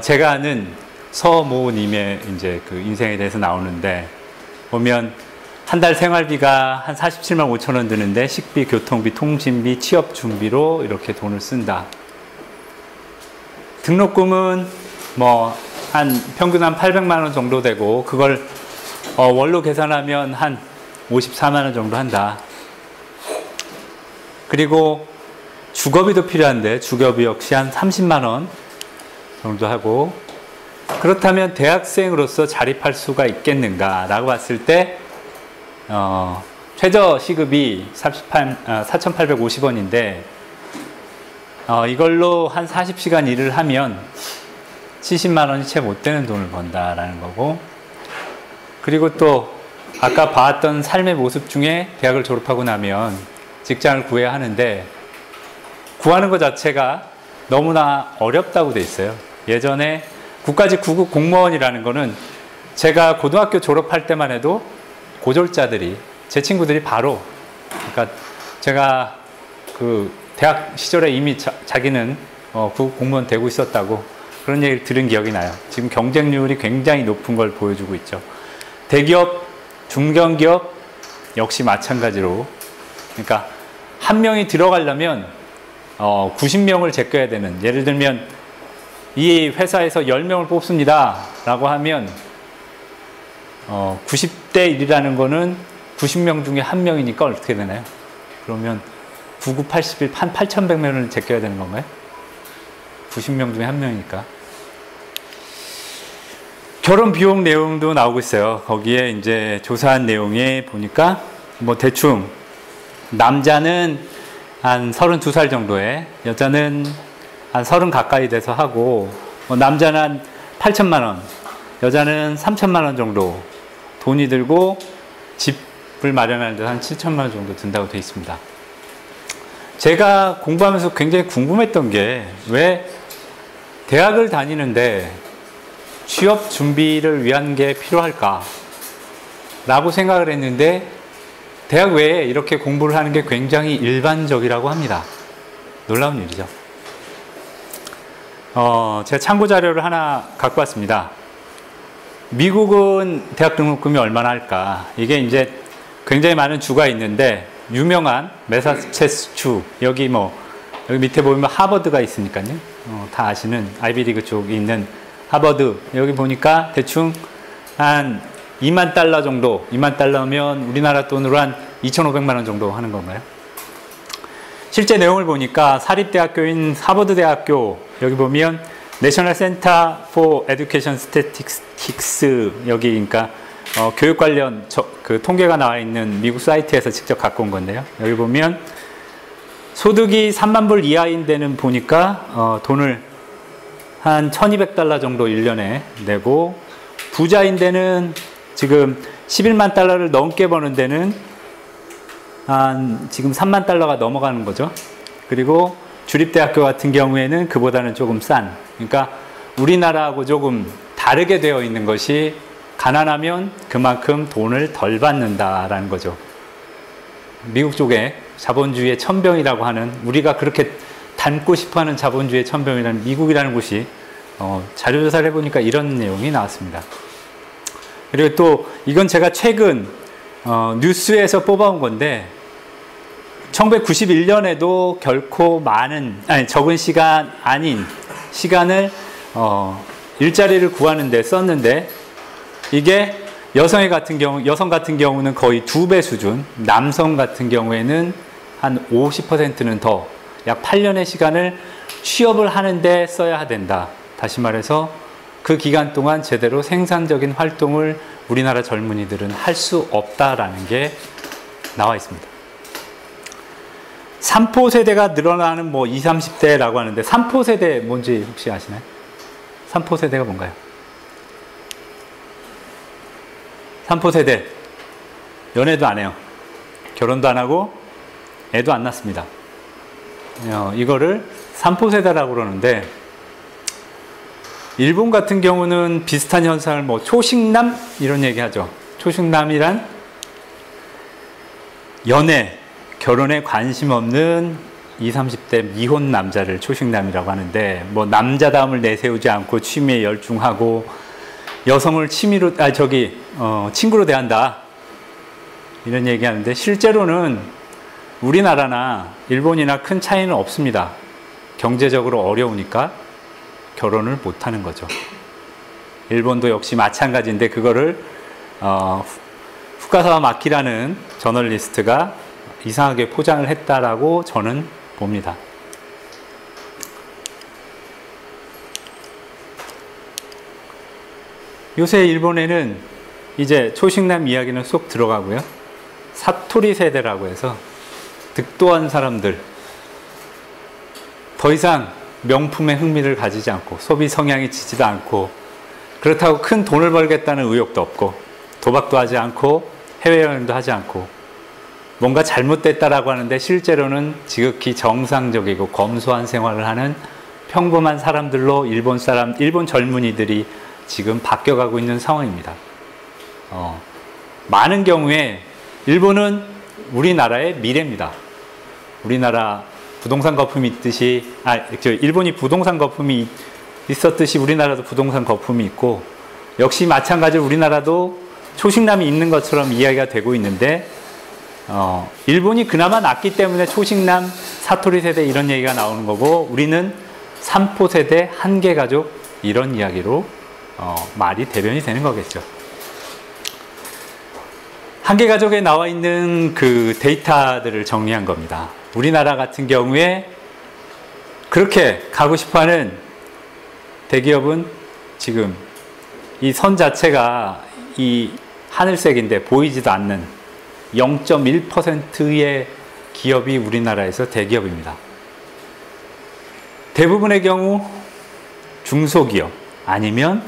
제가 아는 서모님의 이제 그 인생에 대해서 나오는데, 보면 한 달 생활비가 한 47만 5천 원 드는데 식비, 교통비, 통신비, 취업 준비로 이렇게 돈을 쓴다. 등록금은 뭐 평균 한 800만 원 정도 되고, 그걸 월로 계산하면 한 54만 원 정도 한다. 그리고 주거비도 필요한데 주거비 역시 한 30만 원 정도 하고, 그렇다면 대학생으로서 자립할 수가 있겠는가 라고 봤을 때 최저 시급이 4,850원인데 이걸로 한 40시간 일을 하면 70만 원이 채 못 되는 돈을 번다라는 거고, 그리고 또 아까 봤던 삶의 모습 중에 대학을 졸업하고 나면 직장을 구해야 하는데, 구하는 것 자체가 너무나 어렵다고 돼 있어요. 예전에 국가직 9급 공무원이라는 거는 제가 고등학교 졸업할 때만 해도 고졸자들이, 제 친구들이 바로, 그러니까 제가 그 대학 시절에 이미 자기는 9급 공무원 되고 있었다고 그런 얘기를 들은 기억이 나요. 지금 경쟁률이 굉장히 높은 걸 보여주고 있죠. 대기업, 중견기업 역시 마찬가지로, 그러니까 한 명이 들어가려면 90명을 제껴야 되는, 예를 들면 이 회사에서 10명을 뽑습니다 라고 하면 90대 1이라는 거는 90명 중에 한 명이니까 어떻게 되나요? 그러면 99, 81, 한 8,100명을 제껴야 되는 건가요? 90명 중에 한 명이니까. 결혼 비용 내용도 나오고 있어요. 거기에 이제 조사한 내용에 보니까 뭐 대충 남자는 한 32살 정도에, 여자는 한 30 가까이 돼서 하고, 남자는 한 8천만 원, 여자는 3천만 원 정도 돈이 들고 집을 마련하는데 한 7천만 원 정도 든다고 되어 있습니다. 제가 공부하면서 굉장히 궁금했던 게, 왜 대학을 다니는데 취업 준비를 위한 게 필요할까? 라고 생각을 했는데, 대학 외에 이렇게 공부를 하는 게 굉장히 일반적이라고 합니다. 놀라운 일이죠. 제가 참고 자료를 하나 갖고 왔습니다. 미국은 대학 등록금이 얼마나 할까? 이게 이제 굉장히 많은 주가 있는데, 유명한 매사추세츠 주, 여기 밑에 보면 하버드가 있으니까요. 다 아시는 아이비리그 쪽에 있는 하버드, 여기 보니까 대충 한 2만 달러 정도, 2만 달러면 우리나라 돈으로 한 2,500만 원 정도 하는 건가요? 실제 내용을 보니까 사립대학교인 하버드 대학교, 여기 보면 내셔널 센터 포 에듀케이션 스태틱스, 여기 그러니까 교육 관련 그 통계가 나와 있는 미국 사이트에서 직접 갖고 온 건데요. 여기 보면 소득이 3만 불 이하인 데는 보니까 돈을 한 1,200달러 정도 1년에 내고, 부자인 데는 지금 11만 달러를 넘게 버는 데는 한 지금 3만 달러가 넘어가는 거죠. 그리고 주립대학교 같은 경우에는 그보다는 조금 싼, 그러니까 우리나라하고 조금 다르게 되어 있는 것이, 가난하면 그만큼 돈을 덜 받는다라는 거죠. 미국 쪽에 자본주의의 천병이라고 하는, 우리가 그렇게 닮고 싶어하는 자본주의의 천병이라는 미국이라는 곳이 자료조사를 해보니까 이런 내용이 나왔습니다. 그리고 또 이건 제가 최근 뉴스에서 뽑아온 건데, 1991년에도 결코 적은 시간 아닌 시간을 일자리를 구하는 데 썼는데, 이게 여성 같은 경우는 거의 2배 수준, 남성 같은 경우에는 한 50%는 더, 약 8년의 시간을 취업을 하는데 써야 된다. 다시 말해서 그 기간 동안 제대로 생산적인 활동을 우리나라 젊은이들은 할 수 없다라는 게 나와 있습니다. 3포 세대가 늘어나는 20, 30대라고 하는데, 3포 세대 뭔지 혹시 아시나요? 3포 세대가 뭔가요? 3포 세대, 연애도 안 해요. 결혼도 안 하고 애도 안 낳습니다. 이거를 3포 세대라고 그러는데, 일본 같은 경우는 비슷한 현상을 초식남 이런 얘기 하죠. 초식남이란 결혼에 관심 없는 20, 30대 미혼 남자를 초식남이라고 하는데, 뭐 남자다움을 내세우지 않고 취미에 열중하고 여성을 친구로 대한다, 이런 얘기하는데, 실제로는 우리나라나 일본이나 큰 차이는 없습니다. 경제적으로 어려우니까 결혼을 못하는 거죠. 일본도 역시 마찬가지인데, 그거를 후카사와 마키라는 저널리스트가 이상하게 포장을 했다라고 저는 봅니다. 요새 일본에는 이제 초식남 이야기는 쏙 들어가고요. 사토리 세대라고 해서 득도한 사람들, 더 이상 명품에 흥미를 가지지 않고 소비 성향이 지지도 않고, 그렇다고 큰 돈을 벌겠다는 의욕도 없고, 도박도 하지 않고 해외여행도 하지 않고, 뭔가 잘못됐다라고 하는데 실제로는 지극히 정상적이고 검소한 생활을 하는 평범한 사람들로 일본 젊은이들이 지금 바뀌어가고 있는 상황입니다. 많은 경우에 일본은 우리나라의 미래입니다. 우리나라 부동산 거품이 있듯이, 일본이 부동산 거품이 있었듯이 우리나라도 부동산 거품이 있고, 역시 마찬가지로 우리나라도 초식남이 있는 것처럼 이야기가 되고 있는데, 일본이 그나마 낫기 때문에 초식남, 사토리 세대 이런 얘기가 나오는 거고, 우리는 삼포 세대, 한계 가족 이런 이야기로 말이 대변이 되는 거겠죠. 한계 가족에 나와 있는 그 데이터들을 정리한 겁니다. 우리나라 같은 경우에 그렇게 가고 싶어하는 대기업은 지금 이 선 자체가 이 하늘색인데 보이지도 않는 0.1%의 기업이 우리나라에서 대기업입니다. 대부분의 경우 중소기업 아니면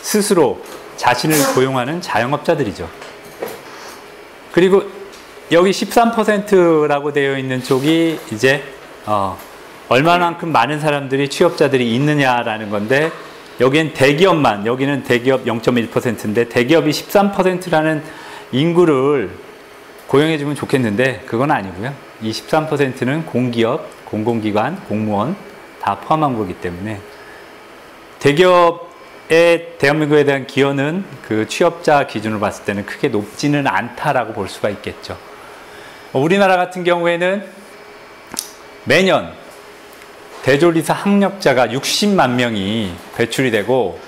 스스로 자신을 고용하는 자영업자들이죠. 그리고 여기 13%라고 되어 있는 쪽이 이제 얼마만큼 많은 사람들이 취업자들이 있느냐라는 건데, 여기엔 대기업만, 여기는 대기업 0.1%인데 대기업이 13%라는 인구를 고용해주면 좋겠는데 그건 아니고요. 이 13%는 공기업, 공공기관, 공무원 다 포함한 거기 때문에 대기업의 대한민국에 대한 기여는 그 취업자 기준으로 봤을 때는 크게 높지는 않다라고 볼 수가 있겠죠. 우리나라 같은 경우에는 매년 대졸이사 학력자가 60만 명이 배출이 되고,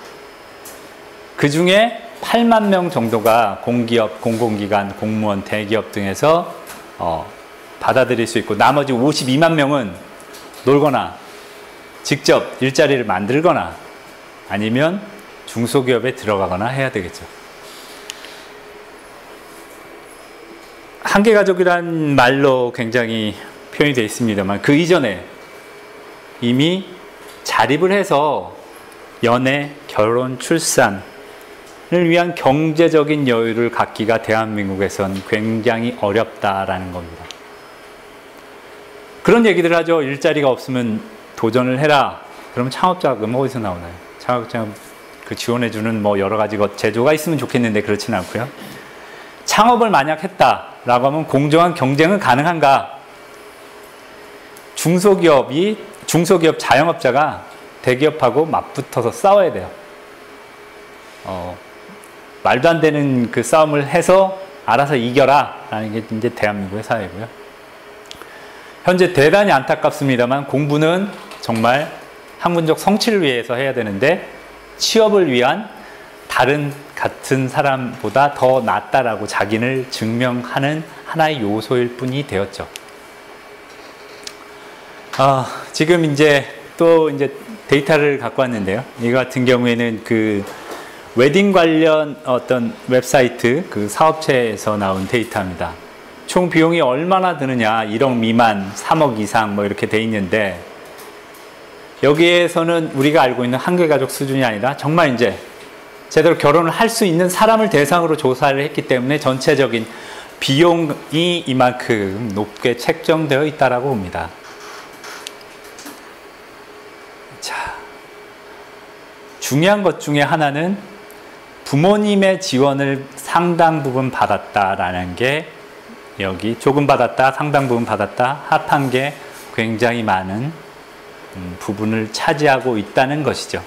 그 중에 8만 명 정도가 공기업, 공공기관, 공무원, 대기업 등에서 받아들일 수 있고, 나머지 52만 명은 놀거나 직접 일자리를 만들거나 아니면 중소기업에 들어가거나 해야 되겠죠. 한계가족이란 말로 굉장히 표현이 되어 있습니다만, 그 이전에 이미 자립을 해서 연애, 결혼, 출산을 위한 경제적인 여유를 갖기가 대한민국에선 굉장히 어렵다라는 겁니다. 그런 얘기들 하죠. 일자리가 없으면 도전을 해라. 그러면 창업자금 어디서 나오나요? 창업자금 그 지원해주는 뭐 여러 가지 제도가 있으면 좋겠는데 그렇지는 않고요. 창업을 만약 했다라고 하면 공정한 경쟁은 가능한가? 중소기업 자영업자가 대기업하고 맞붙어서 싸워야 돼요. 말도 안 되는 그 싸움을 해서 알아서 이겨라 라는 게 이제 대한민국의 사회고요. 현재 대단히 안타깝습니다만 공부는 정말 학문적 성취를 위해서 해야 되는데, 취업을 위한 다른 같은 사람보다 더 낫다라고 자기를 증명하는 하나의 요소일 뿐이 되었죠. 지금 이제 또 이제 데이터를 갖고 왔는데요. 이 같은 경우에는 그 웨딩 관련 어떤 웹사이트 그 사업체에서 나온 데이터입니다. 총 비용이 얼마나 드느냐, 1억 미만, 3억 이상 뭐 이렇게 돼 있는데, 여기에서는 우리가 알고 있는 한계가족 수준이 아니라 정말 이제 제대로 결혼을 할 수 있는 사람을 대상으로 조사를 했기 때문에 전체적인 비용이 이만큼 높게 책정되어 있다라고 봅니다. 자, 중요한 것 중에 하나는 부모님의 지원을 상당 부분 받았다라는 게, 여기 조금 받았다, 상당 부분 받았다, 합한 게 굉장히 많은 부분을 차지하고 있다는 것이죠.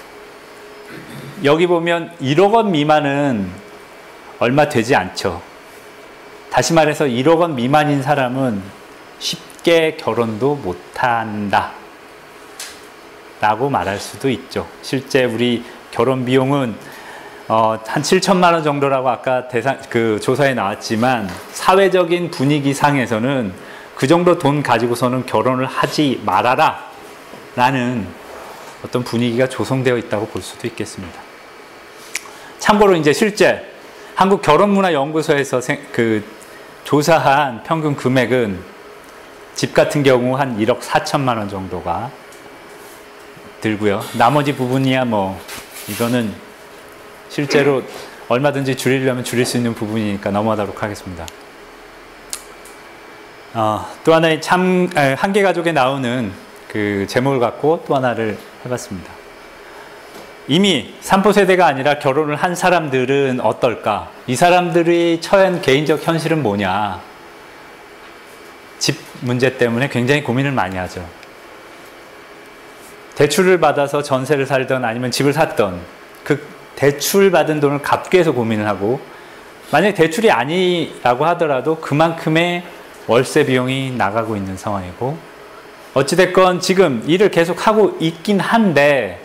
여기 보면 1억 원 미만은 얼마 되지 않죠. 다시 말해서 1억 원 미만인 사람은 쉽게 결혼도 못한다 라고 말할 수도 있죠. 실제 우리 결혼 비용은 한 7천만 원 정도라고 아까 조사에 나왔지만, 사회적인 분위기 상에서는 그 정도 돈 가지고서는 결혼을 하지 말아라 라는 어떤 분위기가 조성되어 있다고 볼 수도 있겠습니다. 참고로 이제 실제 한국결혼문화연구소에서 조사한 평균 금액은 집 같은 경우 한 1억 4천만 원 정도가 들고요. 나머지 부분이야 뭐 이거는 실제로 얼마든지 줄이려면 줄일 수 있는 부분이니까 넘어가도록 하겠습니다. 또 하나의 한계가족에 나오는 그 제목을 갖고 또 하나를 해봤습니다. 이미 3포 세대가 아니라 결혼을 한 사람들은 어떨까? 이 사람들이 처한 개인적 현실은 뭐냐? 집 문제 때문에 굉장히 고민을 많이 하죠. 대출을 받아서 전세를 살던 아니면 집을 샀던 그 대출 받은 돈을 갚기 위해서 고민을 하고, 만약에 대출이 아니라고 하더라도 그만큼의 월세 비용이 나가고 있는 상황이고, 어찌됐건 지금 일을 계속 하고 있긴 한데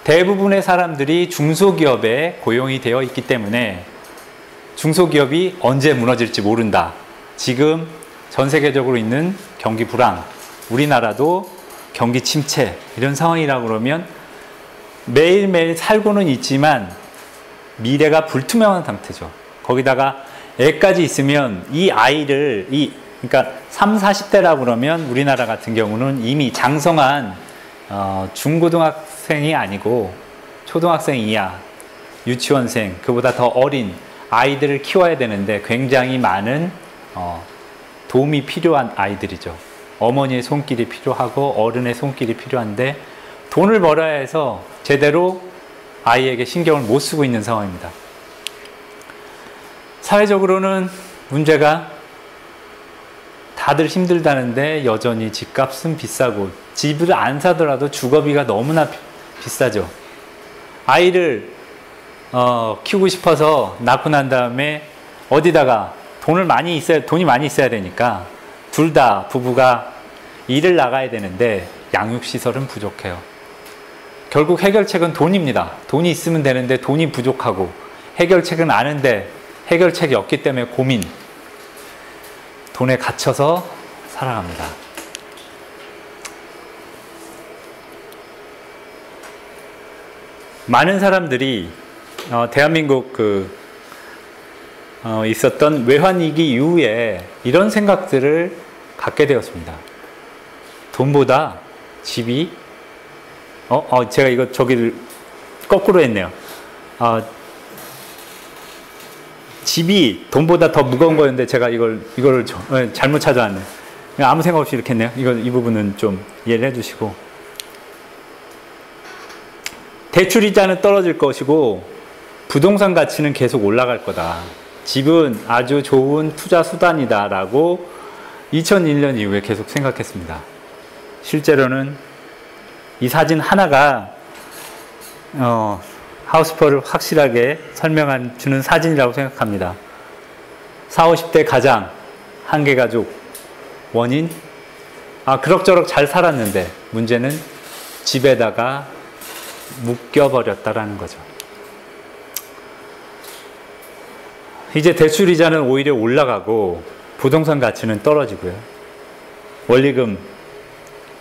대부분의 사람들이 중소기업에 고용이 되어 있기 때문에 중소기업이 언제 무너질지 모른다. 지금 전 세계적으로 있는 경기 불황, 우리나라도 경기 침체, 이런 상황이라고 그러면 매일매일 살고는 있지만 미래가 불투명한 상태죠. 거기다가 애까지 있으면 이 아이를 그러니까 30, 40대라고 그러면 우리나라 같은 경우는 이미 장성한 중고등학생이 아니고 초등학생 이하, 유치원생, 그보다 더 어린 아이들을 키워야 되는데 굉장히 많은 도움이 필요한 아이들이죠. 어머니의 손길이 필요하고 어른의 손길이 필요한데 돈을 벌어야 해서 제대로 아이에게 신경을 못 쓰고 있는 상황입니다. 사회적으로는 문제가 다들 힘들다는데 여전히 집값은 비싸고, 집을 안 사더라도 주거비가 너무나 비싸죠. 아이를 키우고 싶어서 낳고 난 다음에 어디다가 돈이 많이 있어야 되니까 둘 다 부부가 일을 나가야 되는데 양육시설은 부족해요. 결국 해결책은 돈입니다. 돈이 있으면 되는데 돈이 부족하고, 해결책은 아는데 해결책이 없기 때문에 고민, 돈에 갇혀서 살아갑니다. 많은 사람들이 대한민국 있었던 외환위기 이후에 이런 생각들을 갖게 되었습니다. 돈보다 집이 제가 저기를 거꾸로 했네요. 집이 돈보다 더 무거운 거였는데 제가 이거를 잘못 찾아왔네. 아무 생각 없이 이렇게 했네요. 이 부분은 좀 이해를 해주시고, 대출 이자는 떨어질 것이고 부동산 가치는 계속 올라갈 거다. 집은 아주 좋은 투자 수단이다 라고 2001년 이후에 계속 생각했습니다. 실제로는 이 사진 하나가 하우스퍼를 확실하게 주는 사진이라고 생각합니다. 40, 50대 가장, 한계가족, 원인, 그럭저럭 잘 살았는데 문제는 집에다가 묶여버렸다라는 거죠. 이제 대출이자는 오히려 올라가고 부동산 가치는 떨어지고요. 원리금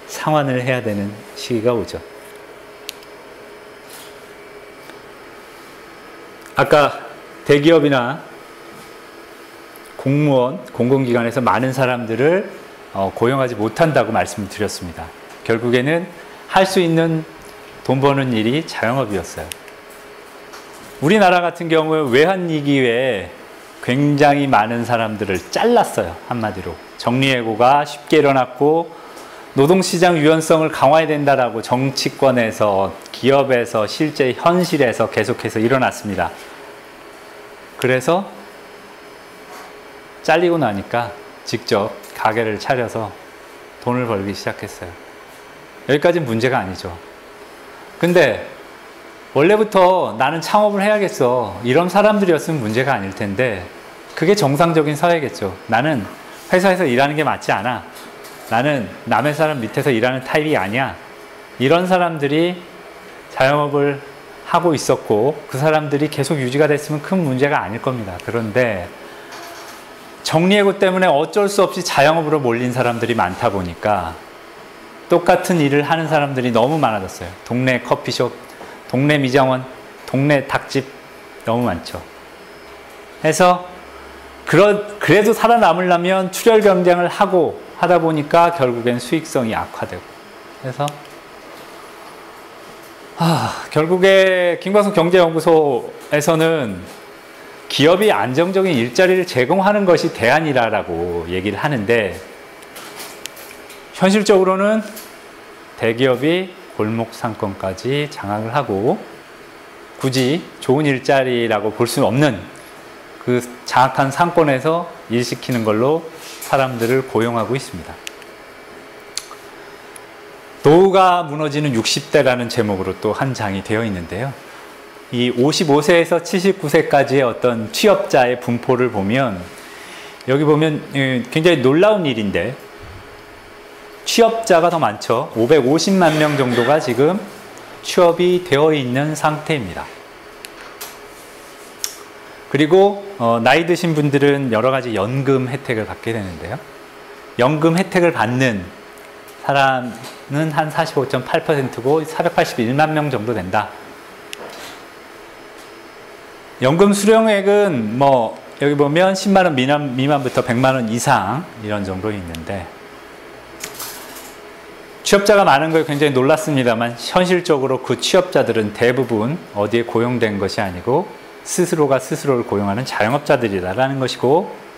상환을 해야 되는 시기가 오죠. 아까 대기업이나 공무원, 공공기관에서 많은 사람들을 고용하지 못한다고 말씀을 드렸습니다. 결국에는 할 수 있는 돈 버는 일이 자영업이었어요. 우리나라 같은 경우에 외환위기에 굉장히 많은 사람들을 잘랐어요. 한마디로. 정리해고가 쉽게 일어났고 노동시장 유연성을 강화해야 된다라고 정치권에서, 기업에서, 실제 현실에서 계속해서 일어났습니다. 그래서 잘리고 나니까 직접 가게를 차려서 돈을 벌기 시작했어요. 여기까지는 문제가 아니죠. 근데 원래부터 나는 창업을 해야겠어, 이런 사람들이었으면 문제가 아닐 텐데, 그게 정상적인 사회겠죠. 나는 회사에서 일하는 게 맞지 않아, 나는 남의 사람 밑에서 일하는 타입이 아니야, 이런 사람들이 자영업을 하고 있었고 그 사람들이 계속 유지가 됐으면 큰 문제가 아닐 겁니다. 그런데 정리해고 때문에 어쩔 수 없이 자영업으로 몰린 사람들이 많다 보니까 똑같은 일을 하는 사람들이 너무 많아졌어요. 동네 커피숍, 동네 미장원, 동네 닭집 너무 많죠. 해서 그래도 살아남으려면 출혈 경쟁을 하고 하다 보니까 결국엔 수익성이 악화되고, 그래서 결국에 김광석 경제연구소에서는 기업이 안정적인 일자리를 제공하는 것이 대안이라고 얘기를 하는데, 현실적으로는 대기업이 골목 상권까지 장악을 하고 굳이 좋은 일자리라고 볼 수는 없는 그 장악한 상권에서 일시키는 걸로 사람들을 고용하고 있습니다. 노후가 무너지는 60대라는 제목으로 또 한 장이 되어 있는데요. 이 55세에서 79세까지의 어떤 취업자의 분포를 보면, 여기 보면 굉장히 놀라운 일인데 취업자가 더 많죠. 550만 명 정도가 지금 취업이 되어 있는 상태입니다. 그리고 나이 드신 분들은 여러 가지 연금 혜택을 받게 되는데요. 연금 혜택을 받는 사람은 한 45.8%고 481만 명 정도 된다. 연금 수령액은 뭐 여기 보면 10만 원 미만부터 100만 원 이상 이런 정도 있는데, 취업자가 많은 거에 굉장히 놀랐습니다만 현실적으로 그 취업자들은 대부분 어디에 고용된 것이 아니고 스스로가 스스로를 고용하는 자영업자들이라는 것이고,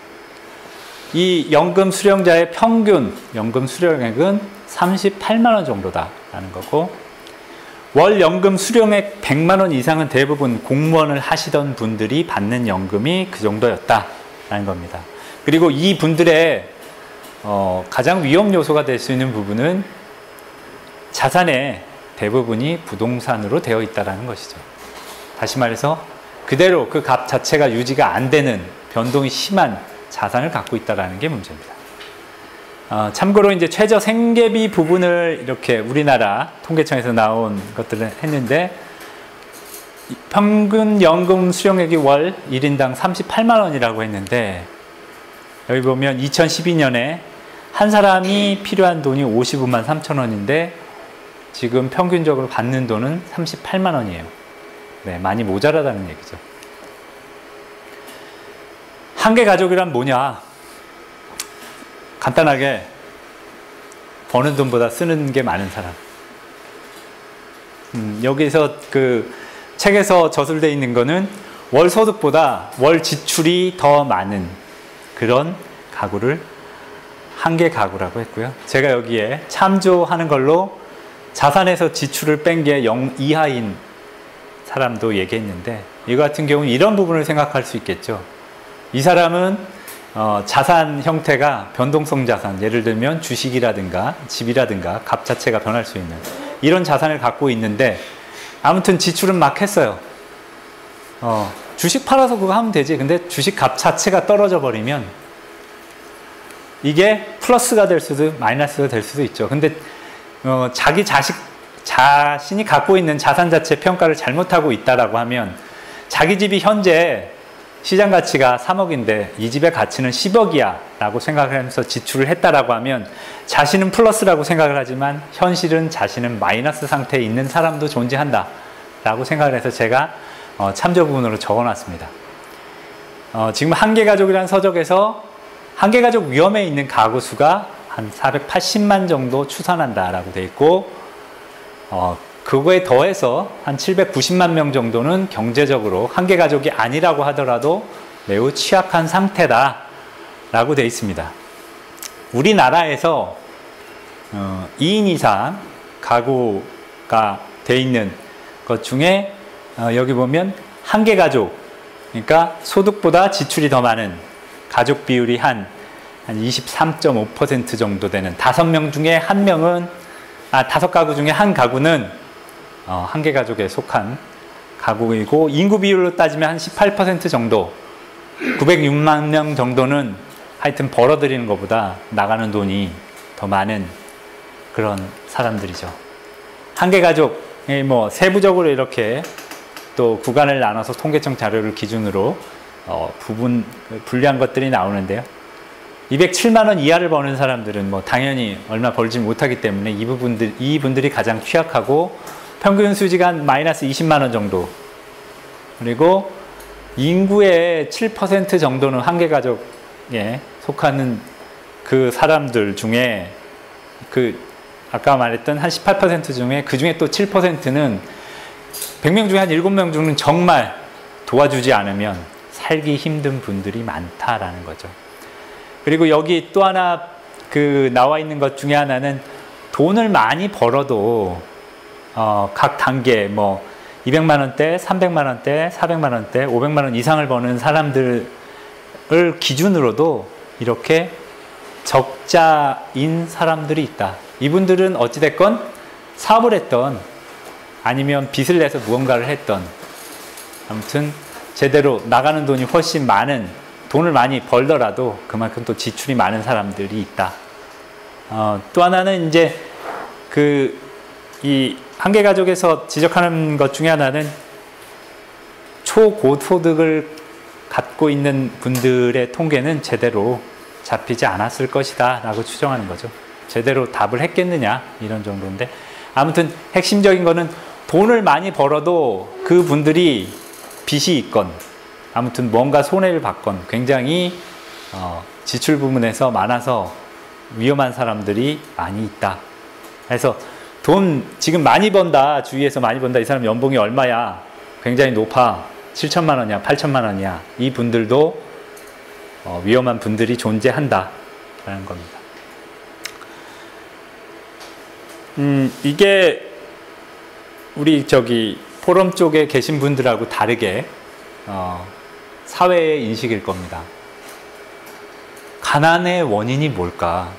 이 연금 수령자의 평균 연금 수령액은 38만 원 정도다라는 거고, 월 연금 수령액 100만 원 이상은 대부분 공무원을 하시던 분들이 받는 연금이 그 정도였다라는 겁니다. 그리고 이 분들의 가장 위험 요소가 될 수 있는 부분은 자산의 대부분이 부동산으로 되어 있다는 것이죠. 다시 말해서 그대로 그 값 자체가 유지가 안 되는 변동이 심한 자산을 갖고 있다는 게 문제입니다. 참고로 이제 최저 생계비 부분을 이렇게 우리나라 통계청에서 나온 것들을 했는데, 평균 연금 수령액이 월 1인당 38만 원이라고 했는데, 여기 보면 2012년에 한 사람이 필요한 돈이 55만 3천 원인데 지금 평균적으로 받는 돈은 38만 원이에요. 네, 많이 모자라다는 얘기죠. 한계 가족이란 뭐냐? 간단하게 버는 돈보다 쓰는 게 많은 사람. 여기서 그 책에서 저술되어 있는 거는 월 소득보다 월 지출이 더 많은 그런 가구를 한계 가구라고 했고요. 제가 여기에 참조하는 걸로 자산에서 지출을 뺀 게 0 이하인 사람도 얘기했는데, 이거 같은 경우는 이런 부분을 생각할 수 있겠죠. 이 사람은 자산 형태가 변동성 자산, 예를 들면 주식이라든가 집이라든가 값 자체가 변할 수 있는 이런 자산을 갖고 있는데, 아무튼 지출은 막 했어요. 주식 팔아서 그거 하면 되지. 근데 주식 값 자체가 떨어져 버리면 이게 플러스가 될 수도 마이너스가 될 수도 있죠. 근데 자신이 갖고 있는 자산 자체 평가를 잘못하고 있다라고 하면, 자기 집이 현재 시장 가치가 3억인데 이 집의 가치는 10억이야 라고 생각을 하면서 지출을 했다라고 하면 자신은 플러스라고 생각을 하지만 현실은 자신은 마이너스 상태에 있는 사람도 존재한다 라고 생각을 해서 제가 참조 부분으로 적어놨습니다. 지금 한계가족이라는 서적에서 한계가족 위험에 있는 가구 수가 한 480만 정도 추산한다 라고 되어 있고, 그거에 더해서 한 790만 명 정도는 경제적으로 한계가족이 아니라고 하더라도 매우 취약한 상태다 라고 되어 있습니다. 우리나라에서 2인 이상 가구가 되어 있는 것 중에 여기 보면 한계가족, 그러니까 소득보다 지출이 더 많은 가족 비율이 한 한 23.5% 정도 되는 5명 중에 1명은, 5가구 중에 1가구는 한계 가족에 속한 가구이고, 인구 비율로 따지면 한 18% 정도, 906만 명 정도는 하여튼 벌어들이는 것보다 나가는 돈이 더 많은 그런 사람들이죠. 한계 가족이 뭐 세부적으로 이렇게 또 구간을 나눠서 통계청 자료를 기준으로 분류한 것들이 나오는데요. 207만 원 이하를 버는 사람들은 뭐 당연히 얼마 벌지 못하기 때문에 이분들이 가장 취약하고, 평균 수지가 마이너스 20만 원 정도, 그리고 인구의 7% 정도는 한계 가족에 속하는 그 사람들 중에, 아까 말했던 한 18% 중에, 그 중에 또 7%는 100명 중에 한 7명 중은 정말 도와주지 않으면 살기 힘든 분들이 많다라는 거죠. 그리고 여기 또 하나 나와 있는 것 중에 하나는, 돈을 많이 벌어도 각 단계 뭐 200만 원대, 300만 원대, 400만 원대, 500만 원 이상을 버는 사람들을 기준으로도 이렇게 적자인 사람들이 있다. 이분들은 어찌됐건 사업을 했던, 아니면 빚을 내서 무언가를 했던, 아무튼 제대로 나가는 돈이 훨씬 많은, 돈을 많이 벌더라도 그만큼 또 지출이 많은 사람들이 있다. 또 하나는 이제 이 한계 가족에서 지적하는 것 중에 하나는, 초고소득을 갖고 있는 분들의 통계는 제대로 잡히지 않았을 것이다 라고 추정하는 거죠. 제대로 답을 했겠느냐, 이런 정도인데, 아무튼 핵심적인 거는 돈을 많이 벌어도 그 분들이 빚이 있건, 아무튼 뭔가 손해를 받건, 굉장히 지출 부분에서 많아서 위험한 사람들이 많이 있다. 그래서 돈 지금 많이 번다, 주위에서 많이 번다, 이 사람 연봉이 얼마야, 굉장히 높아, 7천만 원이야, 8천만 원이야, 이 분들도 위험한 분들이 존재한다 라는 겁니다. 이게 우리 포럼 쪽에 계신 분들하고 다르게 사회의 인식일 겁니다. 가난의 원인이 뭘까?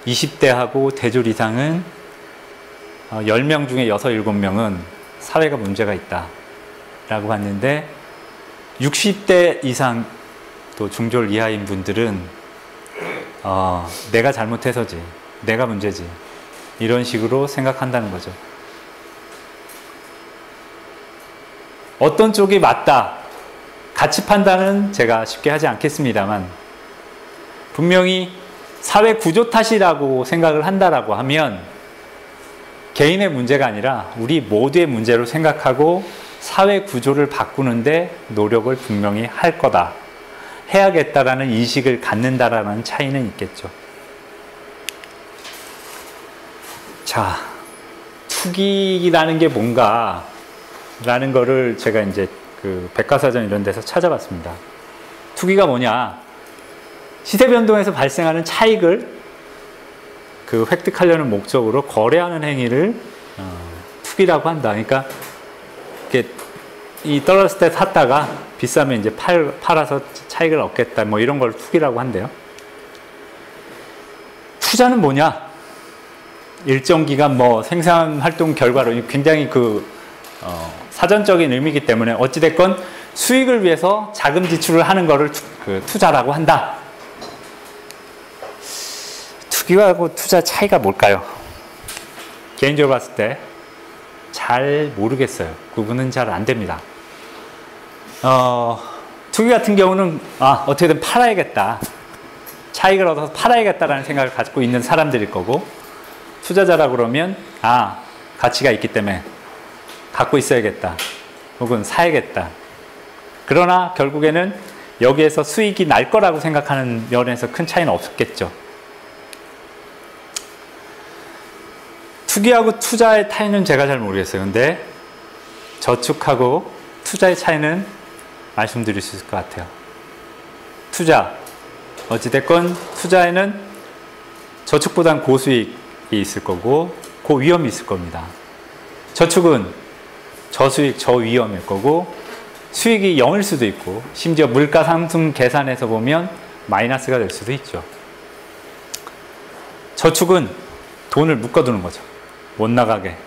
20대하고 대졸 이상은 10명 중에 6, 7명은 사회가 문제가 있다 라고 봤는데, 60대 이상 또 중졸 이하인 분들은 내가 잘못해서지, 내가 문제지, 이런 식으로 생각한다는 거죠. 어떤 쪽이 맞다, 가치 판단은 제가 쉽게 하지 않겠습니다만, 분명히 사회 구조 탓이라고 생각을 한다라고 하면 개인의 문제가 아니라 우리 모두의 문제로 생각하고 사회 구조를 바꾸는데 노력을 분명히 할 거다, 해야겠다라는 인식을 갖는다라는 차이는 있겠죠. 자, 투기라는 게 뭔가 라는 거를 제가 이제 백과사전 이런 데서 찾아봤습니다. 투기가 뭐냐? 시세 변동에서 발생하는 차익을 획득하려는 목적으로 거래하는 행위를 투기라고 한다. 그러니까 이렇게 떨어졌을 때 샀다가 비싸면 이제 팔아서 차익을 얻겠다, 뭐 이런 걸 투기라고 한대요. 투자는 뭐냐? 일정 기간 뭐 생산 활동 결과로 굉장히 사전적인 의미이기 때문에 어찌됐건 수익을 위해서 자금 지출을 하는 거를 투자라고 한다. 투기하고 투자 차이가 뭘까요? 개인적으로 봤을 때 잘 모르겠어요. 구분은 잘 안 됩니다. 투기 같은 경우는 어떻게든 팔아야겠다, 차익을 얻어서 팔아야겠다라는 생각을 갖고 있는 사람들일 거고, 투자자라 그러면 가치가 있기 때문에 갖고 있어야겠다, 혹은 사야겠다. 그러나 결국에는 여기에서 수익이 날 거라고 생각하는 면에서 큰 차이는 없겠죠. 투기하고 투자의 차이는 제가 잘 모르겠어요. 근데 저축하고 투자의 차이는 말씀드릴 수 있을 것 같아요. 투자, 어찌됐건 투자에는 저축보단 고수익이 있을 거고 고위험이 있을 겁니다. 저축은 저수익, 저위험일 거고, 수익이 0일 수도 있고, 심지어 물가 상승 계산해서 보면 마이너스가 될 수도 있죠. 저축은 돈을 묶어두는 거죠. 못 나가게.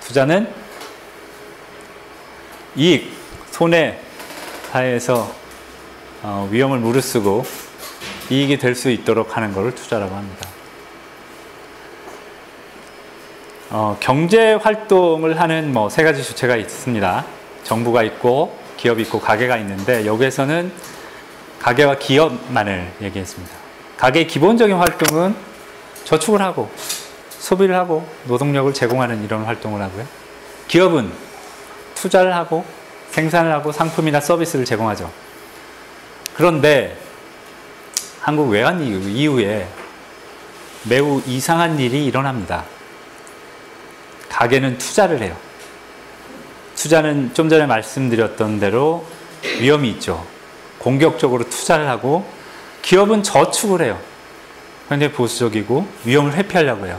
투자는 이익, 손해 사이에서 위험을 무릅쓰고 이익이 될 수 있도록 하는 것을 투자라고 합니다. 경제 활동을 하는 세 가지 주체가 있습니다. 정부가 있고 기업이 있고 가게가 있는데, 여기에서는 가게와 기업만을 얘기했습니다. 가게의 기본적인 활동은 저축을 하고 소비를 하고 노동력을 제공하는 이런 활동을 하고요. 기업은 투자를 하고 생산을 하고 상품이나 서비스를 제공하죠. 그런데 한국 외환 이후에 매우 이상한 일이 일어납니다. 가게는 투자를 해요. 투자는 좀 전에 말씀드렸던 대로 위험이 있죠. 공격적으로 투자를 하고, 기업은 저축을 해요. 굉장히 보수적이고 위험을 회피하려고 해요.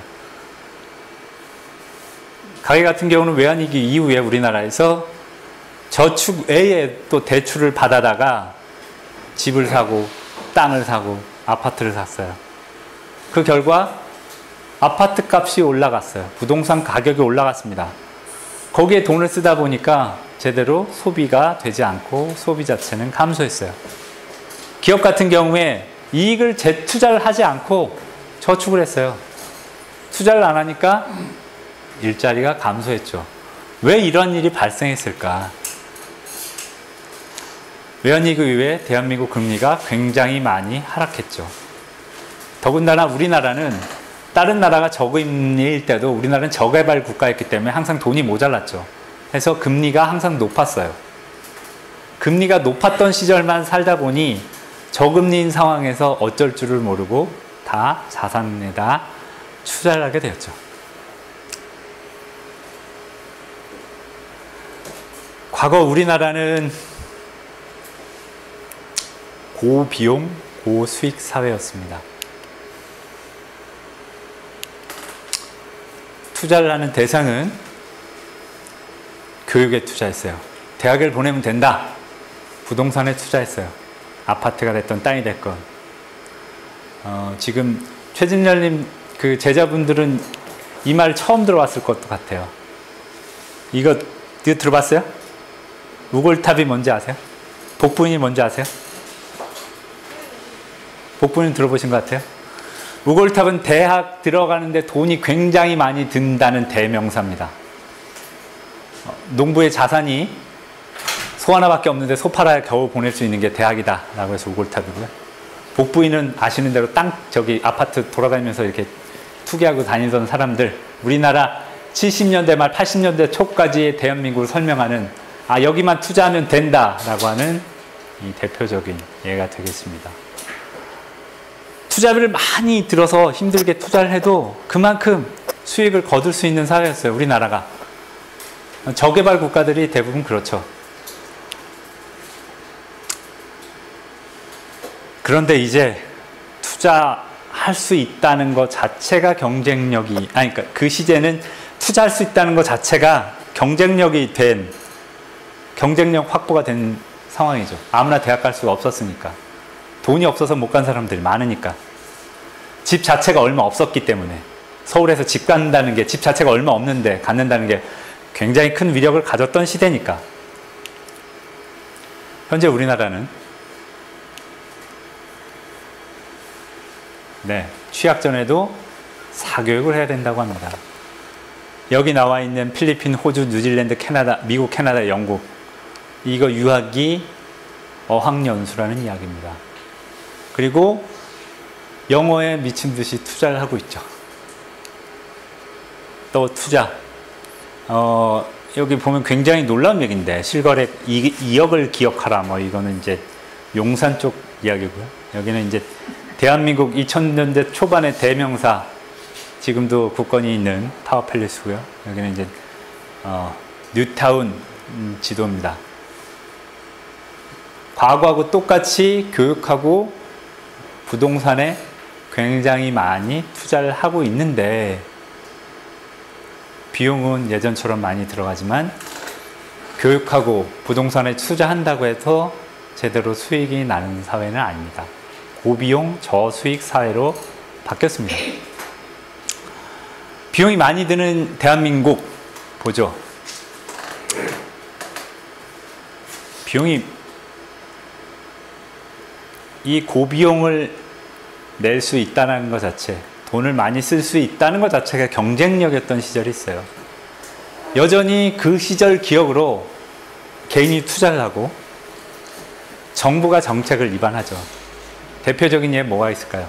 가게 같은 경우는 외환위기 이후에 우리나라에서 저축 외에 또 대출을 받아다가 집을 사고 땅을 사고 아파트를 샀어요. 그 결과 아파트 값이 올라갔어요. 부동산 가격이 올라갔습니다. 거기에 돈을 쓰다 보니까 제대로 소비가 되지 않고 소비 자체는 감소했어요. 기업 같은 경우에 이익을 재투자를 하지 않고 저축을 했어요. 투자를 안 하니까 일자리가 감소했죠. 왜 이런 일이 발생했을까? 외환위기 이후에 대한민국 금리가 굉장히 많이 하락했죠. 더군다나 우리나라는 다른 나라가 저금리일 때도 우리나라는 저개발 국가였기 때문에 항상 돈이 모자랐죠. 그래서 금리가 항상 높았어요. 금리가 높았던 시절만 살다 보니 저금리인 상황에서 어쩔 줄을 모르고 다 자산에다 투자를 하게 되었죠. 과거 우리나라는 고비용, 고수익 사회였습니다. 투자를 하는 대상은 교육에 투자했어요. 대학을 보내면 된다. 부동산에 투자했어요. 아파트가 됐건 땅이 됐건. 지금 최진열님 그 제자분들은 이 말 처음 들어봤을 것 같아요. 이거 들어봤어요? 우골탑이 뭔지 아세요? 복부인이 뭔지 아세요? 복부인 들어보신 것 같아요? 우골탑은 대학 들어가는데 돈이 굉장히 많이 든다는 대명사입니다. 농부의 자산이 소 하나밖에 없는데 소 팔아야 겨우 보낼 수 있는 게 대학이다 라고 해서 우골탑이고요. 복부인은 아시는 대로 아파트 돌아다니면서 이렇게 투기하고 다니던 사람들, 우리나라 70년대 말 80년대 초까지의 대한민국을 설명하는 여기만 투자하면 된다 라고 하는 이 대표적인 예가 되겠습니다. 투자비를 많이 들어서 힘들게 투자를 해도 그만큼 수익을 거둘 수 있는 사회였어요, 우리나라가. 저개발 국가들이 대부분 그렇죠. 그런데 이제 투자할 수 있다는 것 자체가 그러니까 그 시대는 투자할 수 있다는 것 자체가 경쟁력 확보가 된 상황이죠. 아무나 대학 갈 수가 없었으니까. 돈이 없어서 못 간 사람들이 많으니까. 집 자체가 얼마 없었기 때문에. 서울에서 집 간다는 게, 집 자체가 얼마 없는데 갖는다는 게 굉장히 큰 위력을 가졌던 시대니까. 현재 우리나라는 취약전에도 사교육을 해야 된다고 합니다. 여기 나와 있는 필리핀, 호주, 뉴질랜드, 캐나다, 미국, 캐나다, 영국, 이거 유학이 어학연수라는 이야기입니다. 그리고 영어에 미친 듯이 투자를 하고 있죠. 또 투자. 여기 보면 굉장히 놀라운 얘기인데, 실거래액 2억을 기억하라. 이거는 이제 용산 쪽 이야기고요. 여기는 이제 대한민국 2000년대 초반의 대명사, 지금도 국건이 있는 타워팰리스고요. 여기는 이제 뉴타운 지도입니다. 과거하고 똑같이 교육하고 부동산에 굉장히 많이 투자를 하고 있는데, 비용은 예전처럼 많이 들어가지만 교육하고 부동산에 투자한다고 해서 제대로 수익이 나는 사회는 아닙니다. 고비용 저수익 사회로 바뀌었습니다. 비용이 많이 드는 대한민국 보죠. 비용이 이 고비용을 낼 수 있다는 것 자체, 돈을 많이 쓸 수 있다는 것 자체가 경쟁력이었던 시절이 있어요. 여전히 그 시절 기억으로 개인이 투자를 하고 정부가 정책을 위반하죠. 대표적인 예 뭐가 있을까요?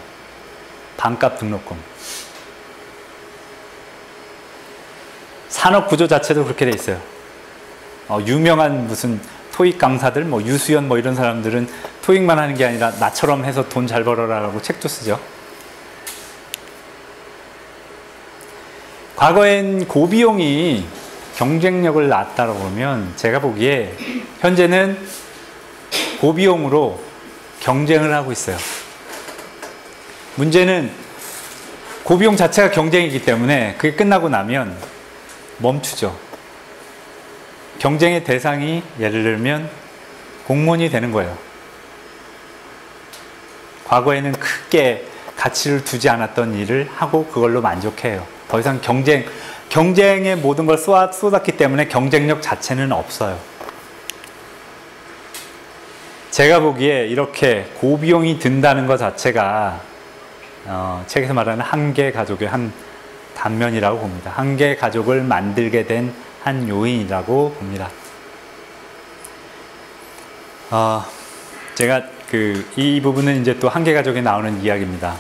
반값 등록금. 산업 구조 자체도 그렇게 돼 있어요. 유명한 무슨 토익 강사들, 뭐 유수연 뭐 이런 사람들은 토익만 하는 게 아니라 나처럼 해서 돈 잘 벌어라라고 책도 쓰죠. 과거엔 고비용이 경쟁력을 낳았다고 보면 제가 보기에 현재는 고비용으로 경쟁을 하고 있어요. 문제는 고비용 자체가 경쟁이기 때문에 그게 끝나고 나면 멈추죠. 경쟁의 대상이 예를 들면 공무원이 되는 거예요. 과거에는 크게 가치를 두지 않았던 일을 하고 그걸로 만족해요. 더 이상 경쟁에 모든 걸 쏟았기 때문에 경쟁력 자체는 없어요. 제가 보기에 이렇게 고비용이 든다는 것 자체가 책에서 말하는 한계 가족의 한 단면이라고 봅니다. 한계 가족을 만들게 된 한 요인이라고 봅니다. 제가 이 부분은 이제 또 한계 가족에 나오는 이야기입니다.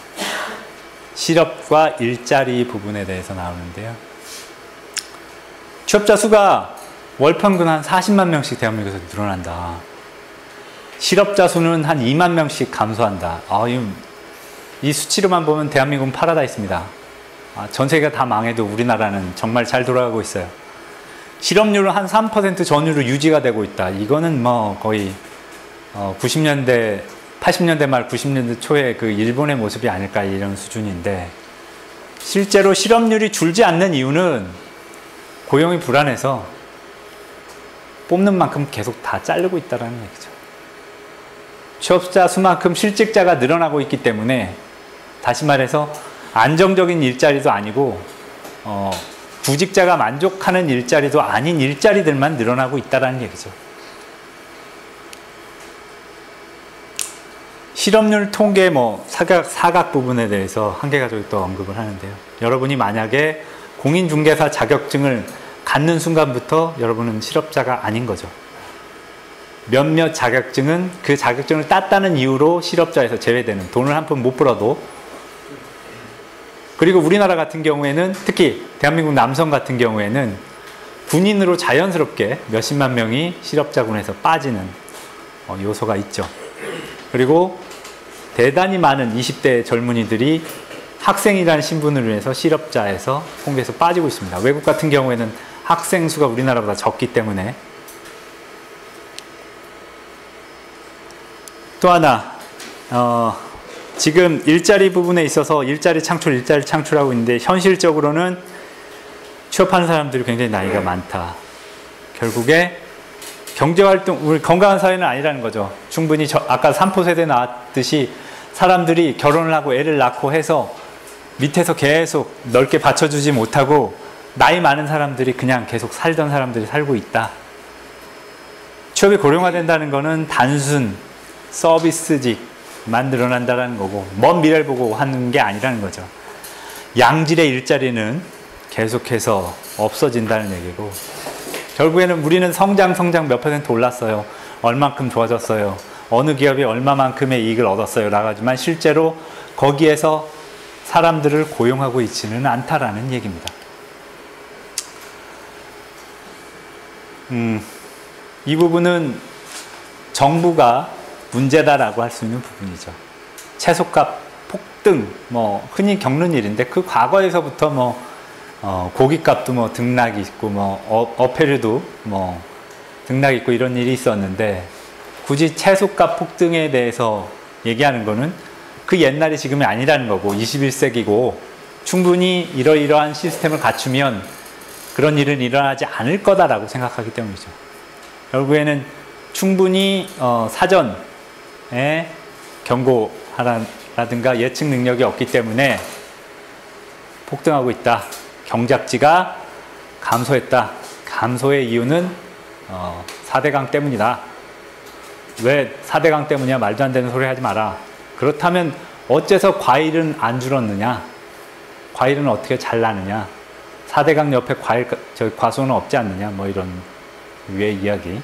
실업과 일자리 부분에 대해서 나오는데요. 취업자 수가 월 평균 한 40만 명씩 대한민국에서 늘어난다. 실업자 수는 한 2만 명씩 감소한다. 이 수치로만 보면 대한민국은 파라다이스입니다. 전 세계가 다 망해도 우리나라는 정말 잘 돌아가고 있어요. 실업률은 한 3% 전후로 유지가 되고 있다. 이거는 뭐 거의 90년대, 80년대 말 90년대 초에 그 일본의 모습이 아닐까 이런 수준인데, 실제로 실업률이 줄지 않는 이유는 고용이 불안해서 뽑는 만큼 계속 다 자르고 있다는 얘기죠. 취업자 수만큼 실직자가 늘어나고 있기 때문에, 다시 말해서 안정적인 일자리도 아니고 구직자가 만족하는 일자리도 아닌 일자리들만 늘어나고 있다는 얘기죠. 실업률 통계 사각 부분에 대해서 한계가족이 또 언급을 하는데요. 여러분이 만약에 공인중개사 자격증을 갖는 순간부터 여러분은 실업자가 아닌 거죠. 몇몇 자격증은 그 자격증을 땄다는 이유로 실업자에서 제외되는, 돈을 한 푼 못 벌어도. 그리고 우리나라 같은 경우에는, 특히 대한민국 남성 같은 경우에는 군인으로 자연스럽게 몇십만 명이 실업자군에서 빠지는 요소가 있죠. 그리고 대단히 많은 20대 젊은이들이 학생이라는 신분을 위해서 실업자에서 통계에서 빠지고 있습니다. 외국 같은 경우에는 학생 수가 우리나라보다 적기 때문에. 또 하나, 지금 일자리 부분에 있어서 일자리 창출하고 있는데, 현실적으로는 취업하는 사람들이 굉장히 나이가 많다. 결국에 경제활동, 우리 건강한 사회는 아니라는 거죠. 충분히 아까 3포 세대 나왔듯이 사람들이 결혼을 하고 애를 낳고 해서 밑에서 계속 넓게 받쳐주지 못하고 나이 많은 사람들이 그냥 계속 살던 사람들이 살고 있다. 취업이 고령화된다는 거는 단순 서비스직만 늘어난다는 거고, 먼 미래를 보고 하는 게 아니라는 거죠. 양질의 일자리는 계속해서 없어진다는 얘기고, 결국에는 우리는 성장 몇 퍼센트 올랐어요. 얼만큼 좋아졌어요. 어느 기업이 얼마만큼의 이익을 얻었어요. 라가지만 실제로 거기에서 사람들을 고용하고 있지는 않다라는 얘기입니다. 이 부분은 정부가 문제다라고 할 수 있는 부분이죠. 채소값 폭등, 흔히 겪는 일인데, 그 과거에서부터 고깃값도 등락이 있고, 어패류도 등락이 있고 이런 일이 있었는데, 굳이 채소값 폭등에 대해서 얘기하는 거는 그 옛날이 지금이 아니라는 거고, 21세기고, 충분히 이러이러한 시스템을 갖추면 그런 일은 일어나지 않을 거다라고 생각하기 때문이죠. 결국에는 충분히 사전에 경고하라든가 예측 능력이 없기 때문에 폭등하고 있다. 경작지가 감소했다. 감소의 이유는 4대강 때문이다. 왜 4대강 때문이야? 말도 안 되는 소리 하지 마라. 그렇다면 어째서 과일은 안 줄었느냐? 과일은 어떻게 잘 나느냐? 4대강 옆에 과수는 없지 않느냐? 뭐 이런 유의 이야기.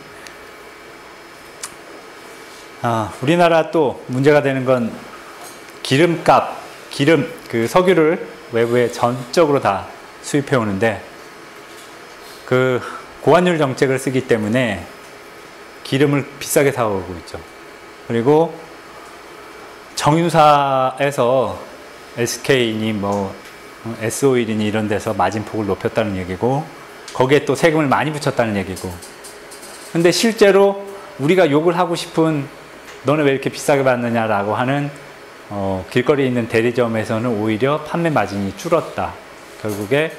우리나라 또 문제가 되는 건 기름값, 그 석유를 외부에 전적으로 다 수입해 오는데 그 고환율 정책을 쓰기 때문에 기름을 비싸게 사오고 있죠. 그리고 정유사에서 SK니 뭐 S오일이니 이런 데서 마진폭을 높였다는 얘기고 거기에 또 세금을 많이 붙였다는 얘기고 근데 실제로 우리가 욕을 하고 싶은 너는 왜 이렇게 비싸게 받느냐라고 하는 길거리에 있는 대리점에서는 오히려 판매 마진이 줄었다. 결국에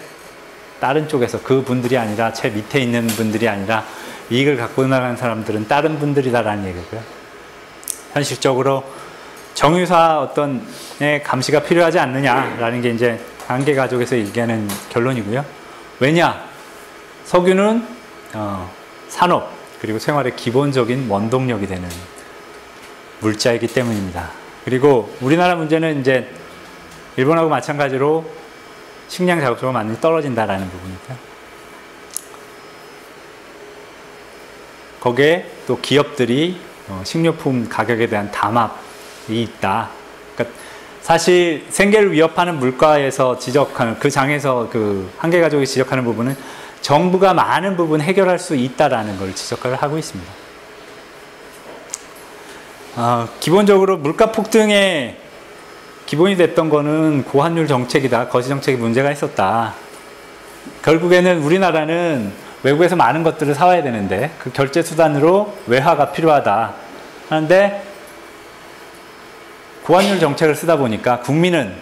다른 쪽에서 그 분들이 아니라 채 밑에 있는 분들이 아니라 이익을 갖고 나가는 사람들은 다른 분들이다라는 얘기고요. 현실적으로 정유사 어떤 감시가 필요하지 않느냐라는 게 이제 관계 가족에서 얘기하는 결론이고요. 왜냐? 석유는 산업 그리고 생활의 기본적인 원동력이 되는 물자이기 때문입니다. 그리고 우리나라 문제는 이제 일본하고 마찬가지로 식량 자급소가 많이 떨어진다라는 부분이고요. 거기에 또 기업들이 식료품 가격에 대한 담합이 있다. 그러니까 사실 생계를 위협하는 물가에서 지적하는 그 장에서 그 한계가족이 지적하는 부분은 정부가 많은 부분 해결할 수 있다라는 걸 지적을 하고 있습니다. 기본적으로 물가 폭등의 기본이 됐던 거는 고환율 정책이다. 거시 정책에 문제가 있었다. 결국에는 우리나라는 외국에서 많은 것들을 사와야 되는데 그 결제 수단으로 외화가 필요하다 하는데 고환율 정책을 쓰다 보니까 국민은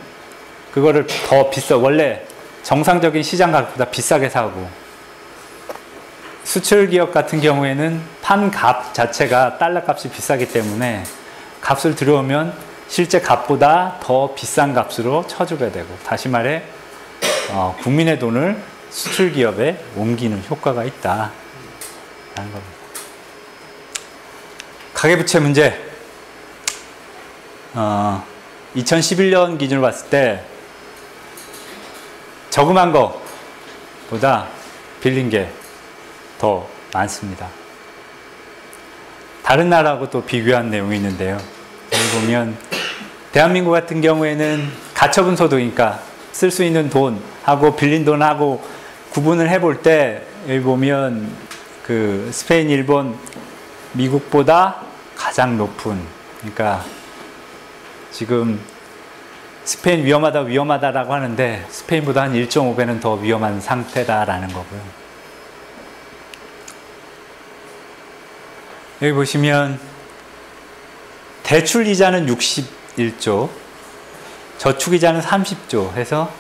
그거를 더 원래 정상적인 시장 가격보다 비싸게 사고 수출 기업 같은 경우에는 판 값 자체가 달러 값이 비싸기 때문에 값을 들여오면 실제 값보다 더 비싼 값으로 쳐주게 되고 다시 말해 국민의 돈을 수출 기업에 옮기는 효과가 있다라는 겁니다. 가계부채 문제 2011년 기준으로 봤을 때 저금한 것보다 빌린 게 더 많습니다. 다른 나라하고 또 비교한 내용이 있는데요. 여기 보면 대한민국 같은 경우에는 가처분 소득이니까 쓸 수 있는 돈하고 빌린 돈하고 구분을 해볼 때 여기 보면 그 스페인, 일본, 미국보다 가장 높은 그러니까 지금 스페인 위험하다라고 하는데 스페인보다 한 1.5배는 더 위험한 상태다라는 거고요. 여기 보시면 대출 이자는 61조, 저축 이자는 30조 해서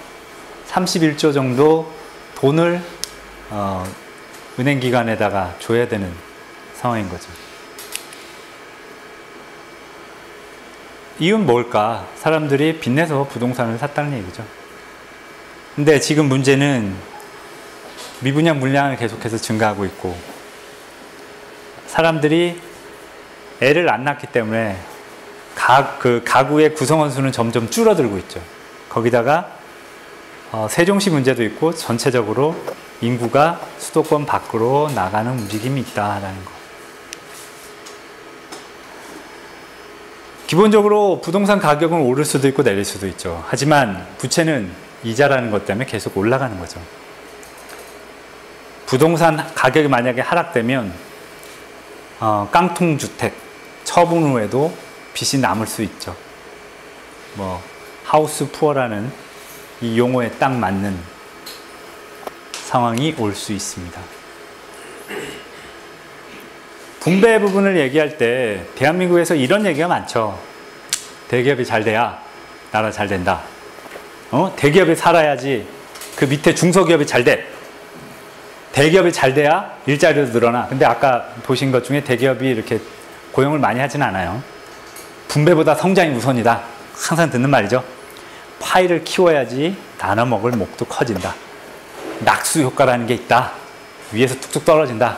31조 정도 돈을 은행기관에다가 줘야 되는 상황인 거죠. 이유는 뭘까? 사람들이 빚내서 부동산을 샀다는 얘기죠. 근데 지금 문제는 미분양 물량을 계속해서 증가하고 있고 사람들이 애를 안 낳기 때문에 가구의 구성원 수는 점점 줄어들고 있죠. 거기다가 세종시 문제도 있고 전체적으로 인구가 수도권 밖으로 나가는 움직임이 있다라는 거. 기본적으로 부동산 가격은 오를 수도 있고 내릴 수도 있죠. 하지만 부채는 이자라는 것 때문에 계속 올라가는 거죠. 부동산 가격이 만약에 하락되면 깡통주택 처분 후에도 빚이 남을 수 있죠. 뭐 하우스 푸어라는 이 용어에 딱 맞는 상황이 올 수 있습니다. 분배 부분을 얘기할 때 대한민국에서 이런 얘기가 많죠. 대기업이 잘 돼야 나라 잘 된다. 대기업이 살아야지 그 밑에 중소기업이 잘 돼. 대기업이 잘 돼야 일자리도 늘어나. 근데 아까 보신 것 중에 대기업이 이렇게 고용을 많이 하진 않아요. 분배보다 성장이 우선이다. 항상 듣는 말이죠. 파이를 키워야지 나눠 먹을 목도 커진다. 낙수 효과라는 게 있다. 위에서 툭툭 떨어진다.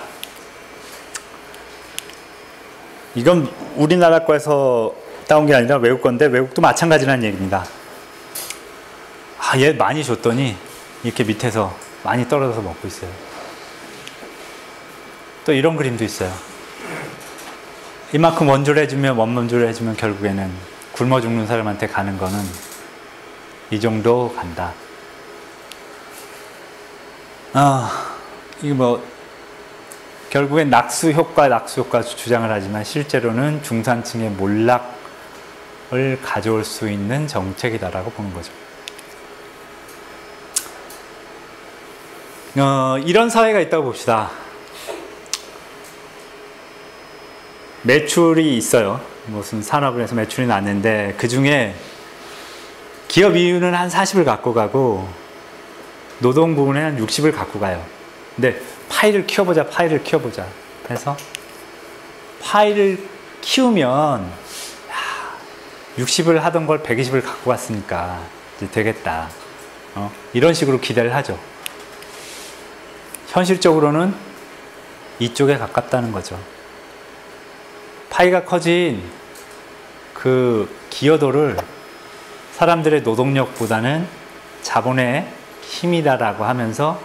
이건 우리나라 거에서 따온 게 아니라 외국 건데 외국도 마찬가지라는 얘기입니다. 얘 많이 줬더니 이렇게 밑에서 많이 떨어져서 먹고 있어요. 또 이런 그림도 있어요. 이만큼 원조를 해주면 원문조를 해주면 결국에는 굶어 죽는 사람한테 가는 거는 이 정도 간다. 이거 뭐 결국엔 낙수 효과 주장을 하지만 실제로는 중산층의 몰락을 가져올 수 있는 정책이다라고 보는 거죠. 이런 사회가 있다고 봅시다. 매출이 있어요. 무슨 산업을 해서 매출이 났는데 그 중에 기업 이윤은 한 40을 갖고 가고 노동 부분에 한 60을 갖고 가요. 근데 파이를 키워보자. 해서 파이를 키우면 60을 하던 걸 120을 갖고 갔으니까 이제 되겠다. 이런 식으로 기대를 하죠. 현실적으로는 이쪽에 가깝다는 거죠. 파이가 커진 그 기여도를 사람들의 노동력보다는 자본의 힘이다라고 하면서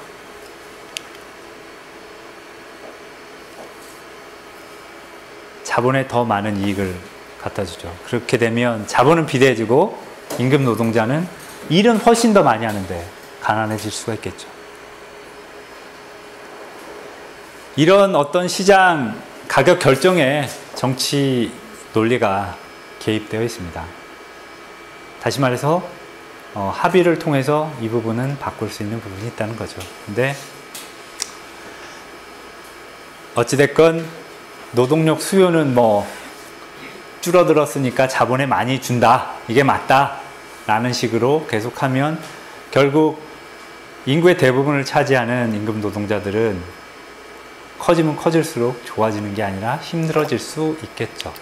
자본에 더 많은 이익을 갖다 주죠. 그렇게 되면 자본은 비대해지고 임금 노동자는 일은 훨씬 더 많이 하는데 가난해질 수가 있겠죠. 이런 어떤 시장 가격 결정에 정치 논리가 개입되어 있습니다. 다시 말해서 합의를 통해서 이 부분은 바꿀 수 있는 부분이 있다는 거죠. 근데 어찌됐건 노동력 수요는 뭐 줄어들었으니까 자본에 많이 준다. 이게 맞다. 라는 식으로 계속하면 결국 인구의 대부분을 차지하는 임금 노동자들은 커지면 커질수록 좋아지는 게 아니라 힘들어질 수 있겠죠.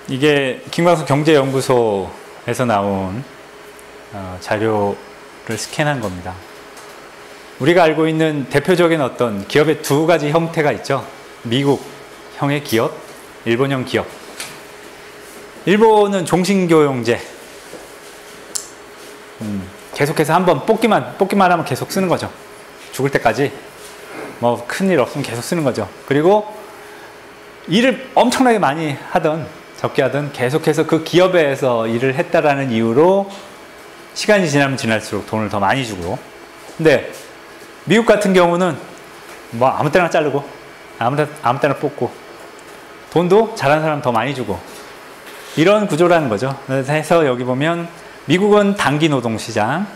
이게 김광석 경제연구소에서 나온 자료를 스캔한 겁니다. 우리가 알고 있는 대표적인 어떤 기업의 두 가지 형태가 있죠. 미국형의 기업, 일본형 기업. 일본은 종신교용제. 계속해서 한번 뽑기만 하면 계속 쓰는 거죠. 죽을 때까지 뭐 큰일 없으면 계속 쓰는 거죠. 그리고 일을 엄청나게 많이 하던 적게 하던 계속해서 그 기업에서 일을 했다라는 이유로 시간이 지나면 지날수록 돈을 더 많이 주고, 근데 미국 같은 경우는 뭐 아무 때나 자르고 아무 때나 뽑고 돈도 잘하는 사람 더 많이 주고 이런 구조라는 거죠. 그래서 여기 보면 미국은 단기 노동시장,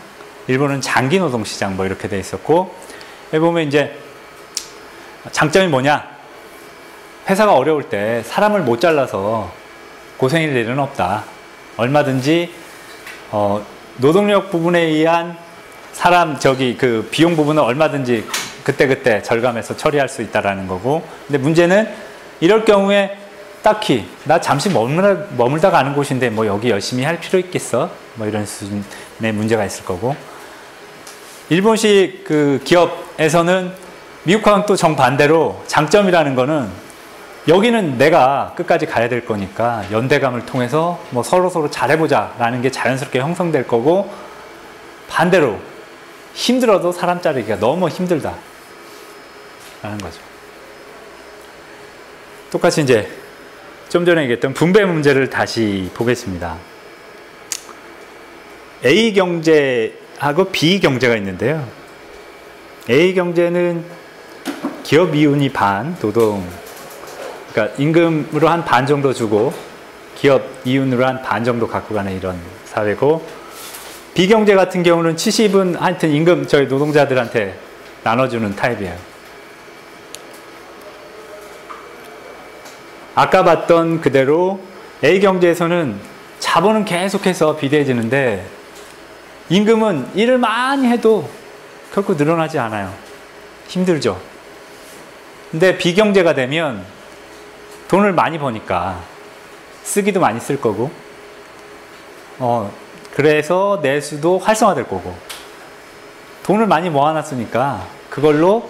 일본은 장기 노동시장 뭐 이렇게 돼 있었고, 여기 보면 이제 장점이 뭐냐? 회사가 어려울 때 사람을 못 잘라서 고생일 일은 없다. 얼마든지 노동력 부분에 의한 그 비용 부분은 얼마든지 그때 절감해서 처리할 수 있다라는 거고, 근데 문제는 이럴 경우에 딱히 나 잠시 머물다 가는 곳인데 뭐 여기 열심히 할 필요 있겠어? 뭐 이런 수준의 문제가 있을 거고, 일본식 그 기업에서는 미국과는 또 정반대로 장점이라는 거는 여기는 내가 끝까지 가야 될 거니까 연대감을 통해서 뭐 서로 잘해보자 라는 게 자연스럽게 형성될 거고, 반대로 힘들어도 사람 자르기가 너무 힘들다 라는 거죠. 똑같이 이제 좀 전에 얘기했던 분배 문제를 다시 보겠습니다. A경제하고 B경제가 있는데요. A경제는 기업 이윤이 반, 그러니까 임금으로 한 반 정도 주고 기업 이윤으로 한 반 정도 갖고 가는 이런 사회고, B경제 같은 경우는 70은 하여튼 임금 저희 노동자들한테 나눠주는 타입이에요. 아까 봤던 그대로 A경제에서는 자본은 계속해서 비대해지는데 임금은 일을 많이 해도 결코 늘어나지 않아요. 힘들죠. 근데 비경제가 되면 돈을 많이 버니까 쓰기도 많이 쓸 거고, 그래서 내수도 활성화될 거고, 돈을 많이 모아놨으니까 그걸로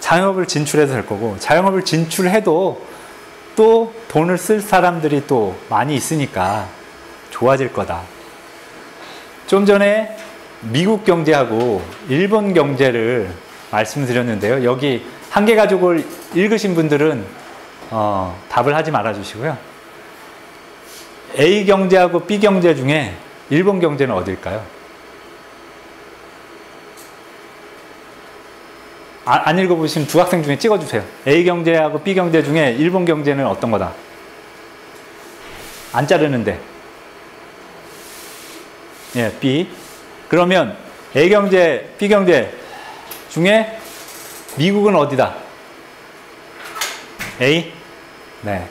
자영업을 진출해도 될 거고, 자영업을 진출해도 또 돈을 쓸 사람들이 또 많이 있으니까 좋아질 거다. 좀 전에 미국 경제하고 일본 경제를 말씀드렸는데요. 여기 한계가족을 읽으신 분들은 답을 하지 말아 주시고요. A 경제하고 B 경제 중에 일본 경제는 어딜까요? 안 읽어보신 두 학생 중에 찍어주세요. A 경제하고 B 경제 중에 일본 경제는 어떤 거다? 안 자르는데. 예, B. 그러면 A 경제, B 경제 중에 미국은 어디다? A? 네.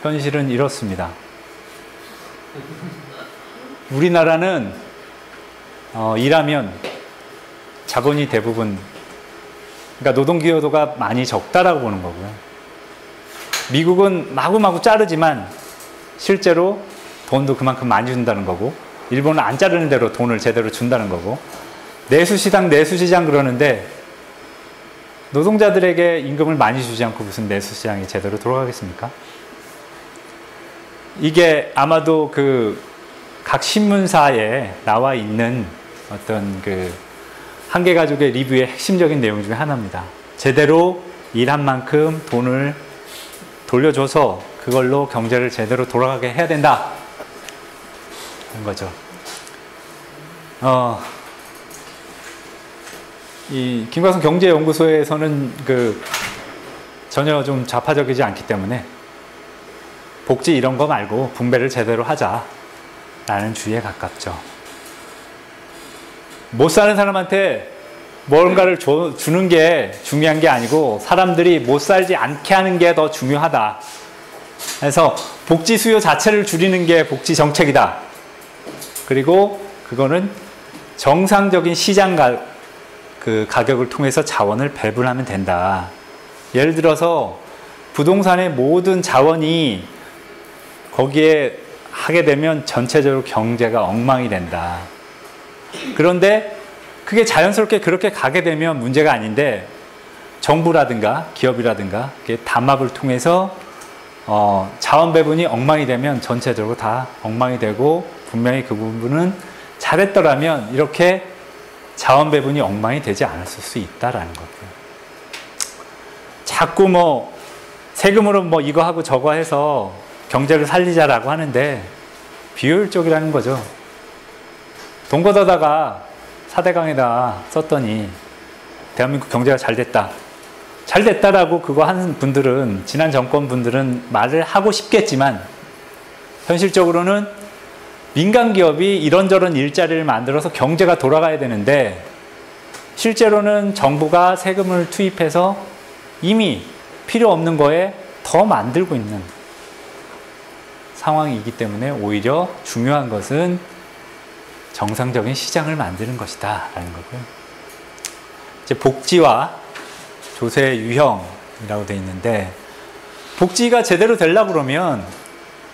현실은 이렇습니다. 우리나라는 일하면 자본이 대부분, 그러니까 노동기여도가 많이 적다라고 보는 거고요. 미국은 마구마구 자르지만 실제로 돈도 그만큼 많이 준다는 거고, 일본은 안 자르는 대로 돈을 제대로 준다는 거고, 내수시장 그러는데 노동자들에게 임금을 많이 주지 않고 무슨 내수시장이 제대로 돌아가겠습니까? 이게 아마도 각 신문사에 나와 있는 어떤 한계가족의 리뷰의 핵심적인 내용 중에 하나입니다. 제대로 일한 만큼 돈을 돌려줘서 그걸로 경제를 제대로 돌아가게 해야 된다. 그런 거죠. 이 김광석 경제연구소에서는 전혀 좀 좌파적이지 않기 때문에 복지 이런 거 말고 분배를 제대로 하자라는 주의에 가깝죠. 못 사는 사람한테 뭔가를 주는 게 중요한 게 아니고 사람들이 못 살지 않게 하는 게 더 중요하다. 그래서 복지 수요 자체를 줄이는 게 복지 정책이다. 그리고 그거는 정상적인 시장 가격을 통해서 자원을 배분하면 된다. 예를 들어서 부동산의 모든 자원이 거기에 하게 되면 전체적으로 경제가 엉망이 된다. 그런데 그게 자연스럽게 그렇게 가게 되면 문제가 아닌데 정부라든가 기업이라든가 담합을 통해서 자원 배분이 엉망이 되면 전체적으로 다 엉망이 되고, 분명히 그 부분은 잘했더라면 이렇게 자원 배분이 엉망이 되지 않았을 수 있다라는 거고요. 자꾸 세금으로 이거 하고 저거 해서 경제를 살리자라고 하는데 비효율적이라는 거죠. 돈 걷어다가 4대강에다 썼더니 대한민국 경제가 잘 됐다. 잘 됐다라고 그거 하는 분들은, 지난 정권 분들은 말을 하고 싶겠지만 현실적으로는 민간 기업이 이런저런 일자리를 만들어서 경제가 돌아가야 되는데 실제로는 정부가 세금을 투입해서 이미 필요 없는 거에 더 만들고 있는 상황이기 때문에 오히려 중요한 것은 정상적인 시장을 만드는 것이다 라는 거고요. 이제 복지와 조세 유형이라고 되어 있는데, 복지가 제대로 되려고 그러면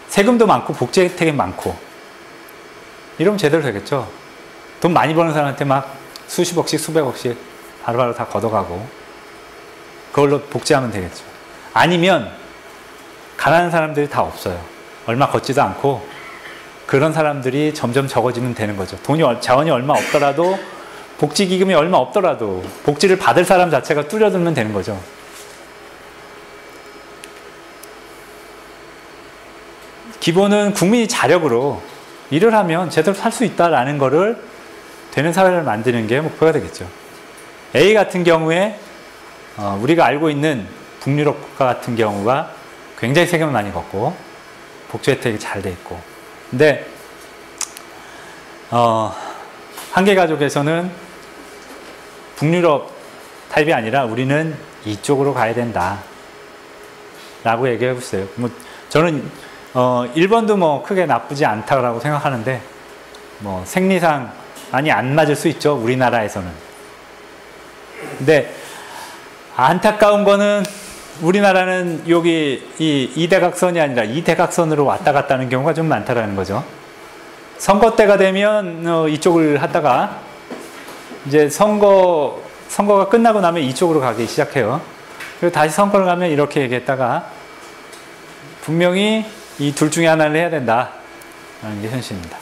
세금도 많고 복지 혜택이 많고 이러면 제대로 되겠죠. 돈 많이 버는 사람한테 막 수십억씩 수백억씩 바로바로 다 걷어가고 그걸로 복지하면 되겠죠. 아니면 가난한 사람들이 다 없어요. 얼마 걷지도 않고 그런 사람들이 점점 적어지면 되는 거죠. 자원이 얼마 없더라도, 복지기금이 얼마 없더라도 복지를 받을 사람 자체가 뚜려들면 되는 거죠. 기본은 국민이 자력으로 일을 하면 제대로 살 수 있다라는 거를 되는 사회를 만드는 게 목표가 되겠죠. A 같은 경우에 우리가 알고 있는 북유럽 국가 같은 경우가 굉장히 세금을 많이 걷고 복지 혜택이 잘 돼 있고, 근데 한계가족에서는 북유럽 타입이 아니라 우리는 이쪽으로 가야 된다 라고 얘기해 보세요. 저는 일본도 크게 나쁘지 않다고 생각하는데 생리상 많이 안 맞을 수 있죠. 우리나라에서는. 근데 안타까운 거는 우리나라는 여기 이 이대각선이 아니라 이대각선으로 왔다 갔다 하는 경우가 좀 많다라는 거죠. 선거 때가 되면 이쪽을 하다가 이제 선거가 끝나고 나면 이쪽으로 가기 시작해요. 그리고 다시 선거를 가면 이렇게 얘기했다가 분명히 이 둘 중에 하나를 해야 된다라는 게 현실입니다.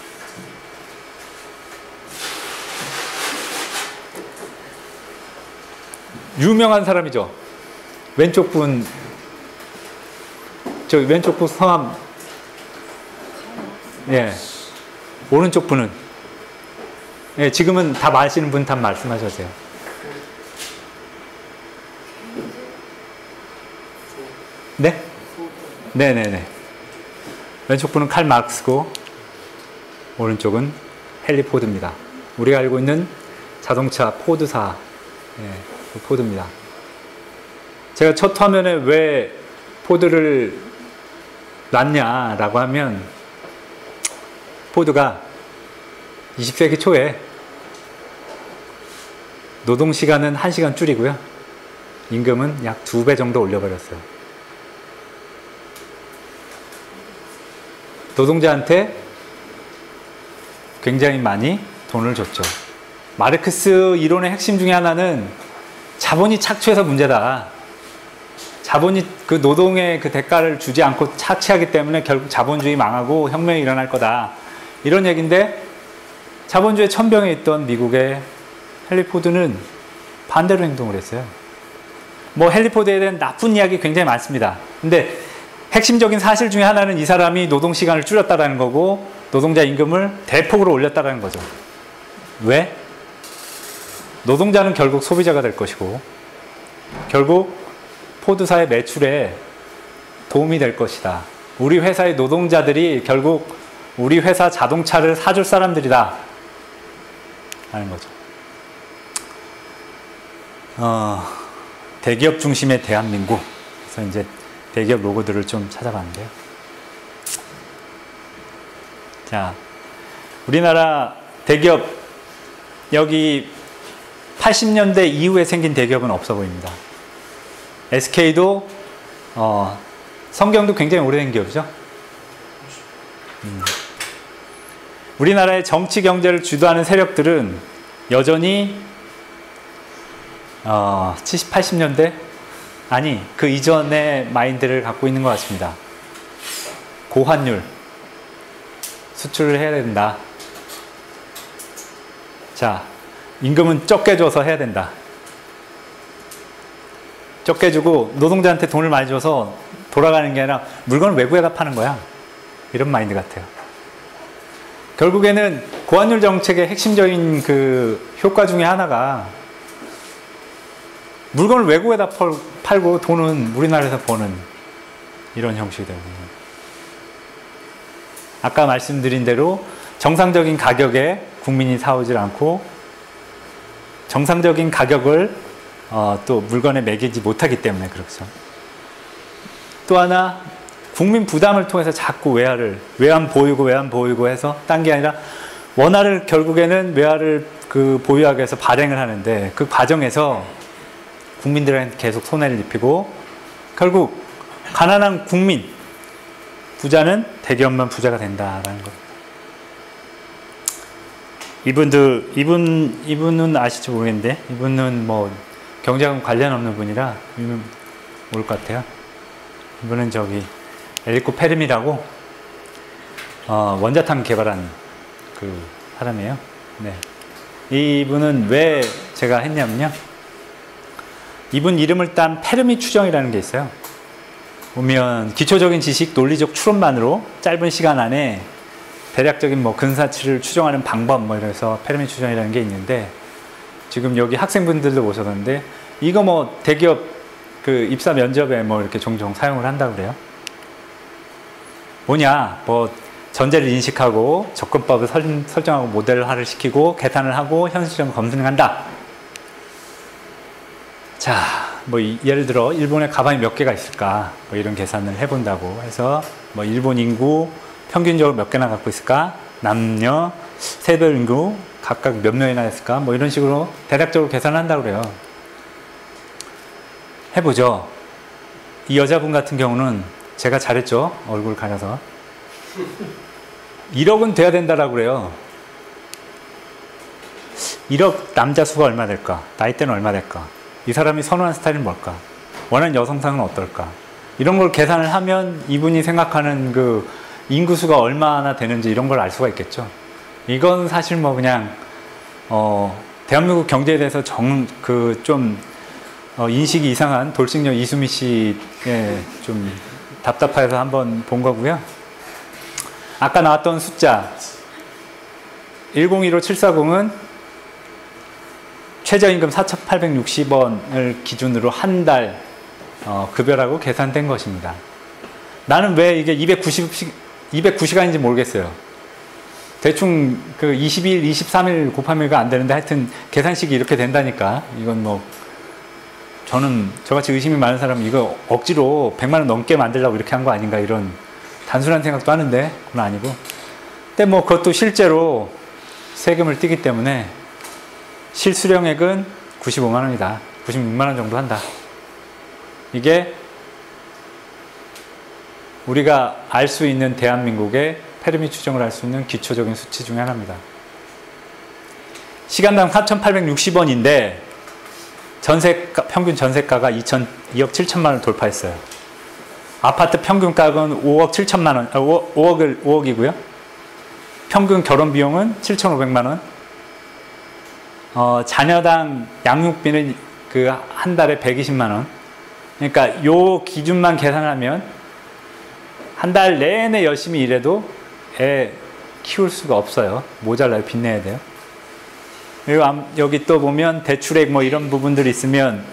유명한 사람이죠. 왼쪽 분, 저 왼쪽 분 성함, 예. 오른쪽 분은, 예, 지금은 다 아시는 분 다 말씀하셨어요. 네? 네네네. 왼쪽 분은 칼 마르크스고, 오른쪽은 헨리 포드입니다. 우리가 알고 있는 자동차 포드사, 예, 그 포드입니다. 제가 첫 화면에 왜 포드를 놨냐라고 하면, 포드가 20세기 초에 노동시간은 1시간 줄이고요. 임금은 약 2배 정도 올려버렸어요. 노동자한테 굉장히 많이 돈을 줬죠. 마르크스 이론의 핵심 중에 하나는 자본이 착취해서 문제다. 자본이 그 노동의 그 대가를 주지 않고 착취하기 때문에 결국 자본주의 망하고 혁명이 일어날 거다. 이런 얘기인데 자본주의 천병에 있던 미국의 헨리 포드는 반대로 행동을 했어요. 뭐 헨리 포드에 대한 나쁜 이야기 굉장히 많습니다. 근데 핵심적인 사실 중에 하나는 이 사람이 노동시간을 줄였다라는 거고 노동자 임금을 대폭으로 올렸다라는 거죠. 왜? 노동자는 결국 소비자가 될 것이고 결국 포드사의 매출에 도움이 될 것이다. 우리 회사의 노동자들이 결국 우리 회사 자동차를 사줄 사람들이다 하는 거죠. 대기업 중심의 대한민국. 그래서 이제 대기업 로고들을 좀 찾아봤는데요. 자, 우리나라 대기업 여기 80년대 이후에 생긴 대기업은 없어 보입니다. SK도 성경도 굉장히 오래된 기업이죠. 우리나라의 정치 경제를 주도하는 세력들은 여전히 70, 80년대 아니 그 이전의 마인드를 갖고 있는 것 같습니다. 고환율 수출을 해야 된다. 자, 임금은 적게 줘서 해야 된다. 적게 주고 노동자한테 돈을 많이 줘서 돌아가는 게 아니라 물건을 외국에다 파는 거야. 이런 마인드 같아요. 결국에는 고환율 정책의 핵심적인 그 효과 중에 하나가 물건을 외국에다 팔고 돈은 우리나라에서 버는 이런 형식이 되거든요. 아까 말씀드린 대로 정상적인 가격에 국민이 사오질 않고 정상적인 가격을 또 물건에 매기지 못하기 때문에 그렇죠. 또 하나 국민 부담을 통해서 자꾸 외환 보유고 해서 딴 게 아니라 원화를 결국에는 외화를 그 보유하기 위해서 발행을 하는데 그 과정에서 국민들한테 계속 손해를 입히고 결국 가난한 국민 부자는 대기업만 부자가 된다라는 것. 이분은 아실지 모르겠는데 이분은 뭐 경제하고 관련 없는 분이라 모를 것 같아요. 이분은 저기 엘리코 페르미라고 원자탄 개발한 그 사람이에요. 네. 이분은 왜 제가 했냐면요. 이분 이름을 딴 페르미 추정이라는 게 있어요. 보면 기초적인 지식, 논리적 추론만으로 짧은 시간 안에 대략적인 뭐 근사치를 추정하는 방법 뭐 이래서 페르미 추정이라는 게 있는데 지금 여기 학생분들도 오셨는데 이거 뭐 대기업 그 입사 면접에 뭐 이렇게 종종 사용을 한다고 그래요. 뭐냐, 뭐 전제를 인식하고 접근법을 설정하고 모델화를 시키고 계산을 하고 현실성 검증한다. 자, 뭐 예를 들어 일본에 가방이 몇 개가 있을까 뭐 이런 계산을 해본다고 해서 뭐 일본 인구 평균적으로 몇 개나 갖고 있을까, 남녀 세별 인구 각각 몇 명이나 있을까 뭐 이런 식으로 대략적으로 계산을 한다고 그래요. 해보죠. 이 여자분 같은 경우는 제가 잘했죠. 얼굴 가려서. 1억은 돼야 된다라고 그래요. 1억 남자 수가 얼마 될까? 나이대는 얼마 될까? 이 사람이 선호하는 스타일은 뭘까? 원하는 여성상은 어떨까? 이런 걸 계산을 하면 이분이 생각하는 그 인구수가 얼마나 되는지 이런 걸 알 수가 있겠죠. 이건 사실 뭐 그냥 대한민국 경제에 대해서 좀 인식이 이상한 돌싱녀 이수미 씨의 좀 답답해서 한번 본 거고요. 아까 나왔던 숫자 1015-740은 최저임금 4,860원을 기준으로 한 달 급여라고 계산된 것입니다. 나는 왜 이게 290시간인지 모르겠어요. 대충 그 22일, 23일 곱하기가 안 되는데 하여튼 계산식이 이렇게 된다니까. 이건 뭐 저는 저같이 의심이 많은 사람은 이거 억지로 100만 원 넘게 만들려고 이렇게 한 거 아닌가 이런 단순한 생각도 하는데 그건 아니고. 근데 뭐 그것도 실제로 세금을 떼기 때문에 실수령액은 95만 원이다. 96만 원 정도 한다. 이게 우리가 알 수 있는 대한민국의 페르미 추정을 할 수 있는 기초적인 수치 중에 하나입니다. 시간당 4,860원인데 평균 전세가가 2억 7천만 원을 돌파했어요. 아파트 평균가격은 5억 7천만 원, 5억이고요. 평균 결혼 비용은 7,500만 원. 자녀당 양육비는 그 한 달에 120만 원. 그러니까 요 기준만 계산하면 한 달 내내 열심히 일해도 애 키울 수가 없어요. 모자라요. 빚내야 돼요. 그리고 여기 또 보면 대출액 뭐 이런 부분들이 있으면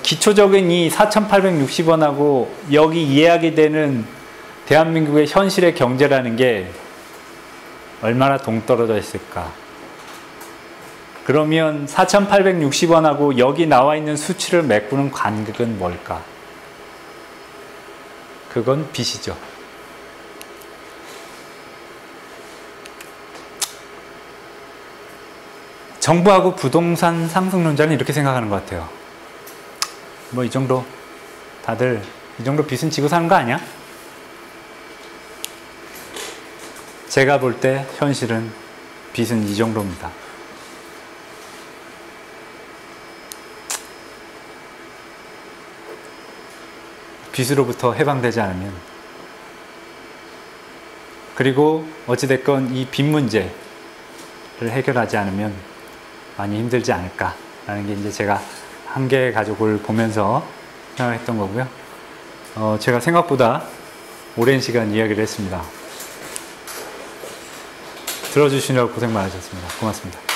기초적인 이 4,860원하고 여기 이해하게 되는 대한민국의 현실의 경제라는 게 얼마나 동떨어져 있을까. 그러면 4,860원하고 여기 나와 있는 수치를 메꾸는 간극은 뭘까? 그건 빚이죠. 정부하고 부동산 상승론자는 이렇게 생각하는 것 같아요. 뭐 이 정도 다들 이 정도 빚은 지고 사는 거 아니야? 제가 볼 때 현실은 빚은 이 정도입니다. 빚으로부터 해방되지 않으면, 그리고 어찌됐건 이 빚 문제를 해결하지 않으면 많이 힘들지 않을까라는 게 이제 제가 한계 가족을 보면서 생각했던 거고요. 제가 생각보다 오랜 시간 이야기를 했습니다. 들어주시느라고 고생 많으셨습니다. 고맙습니다.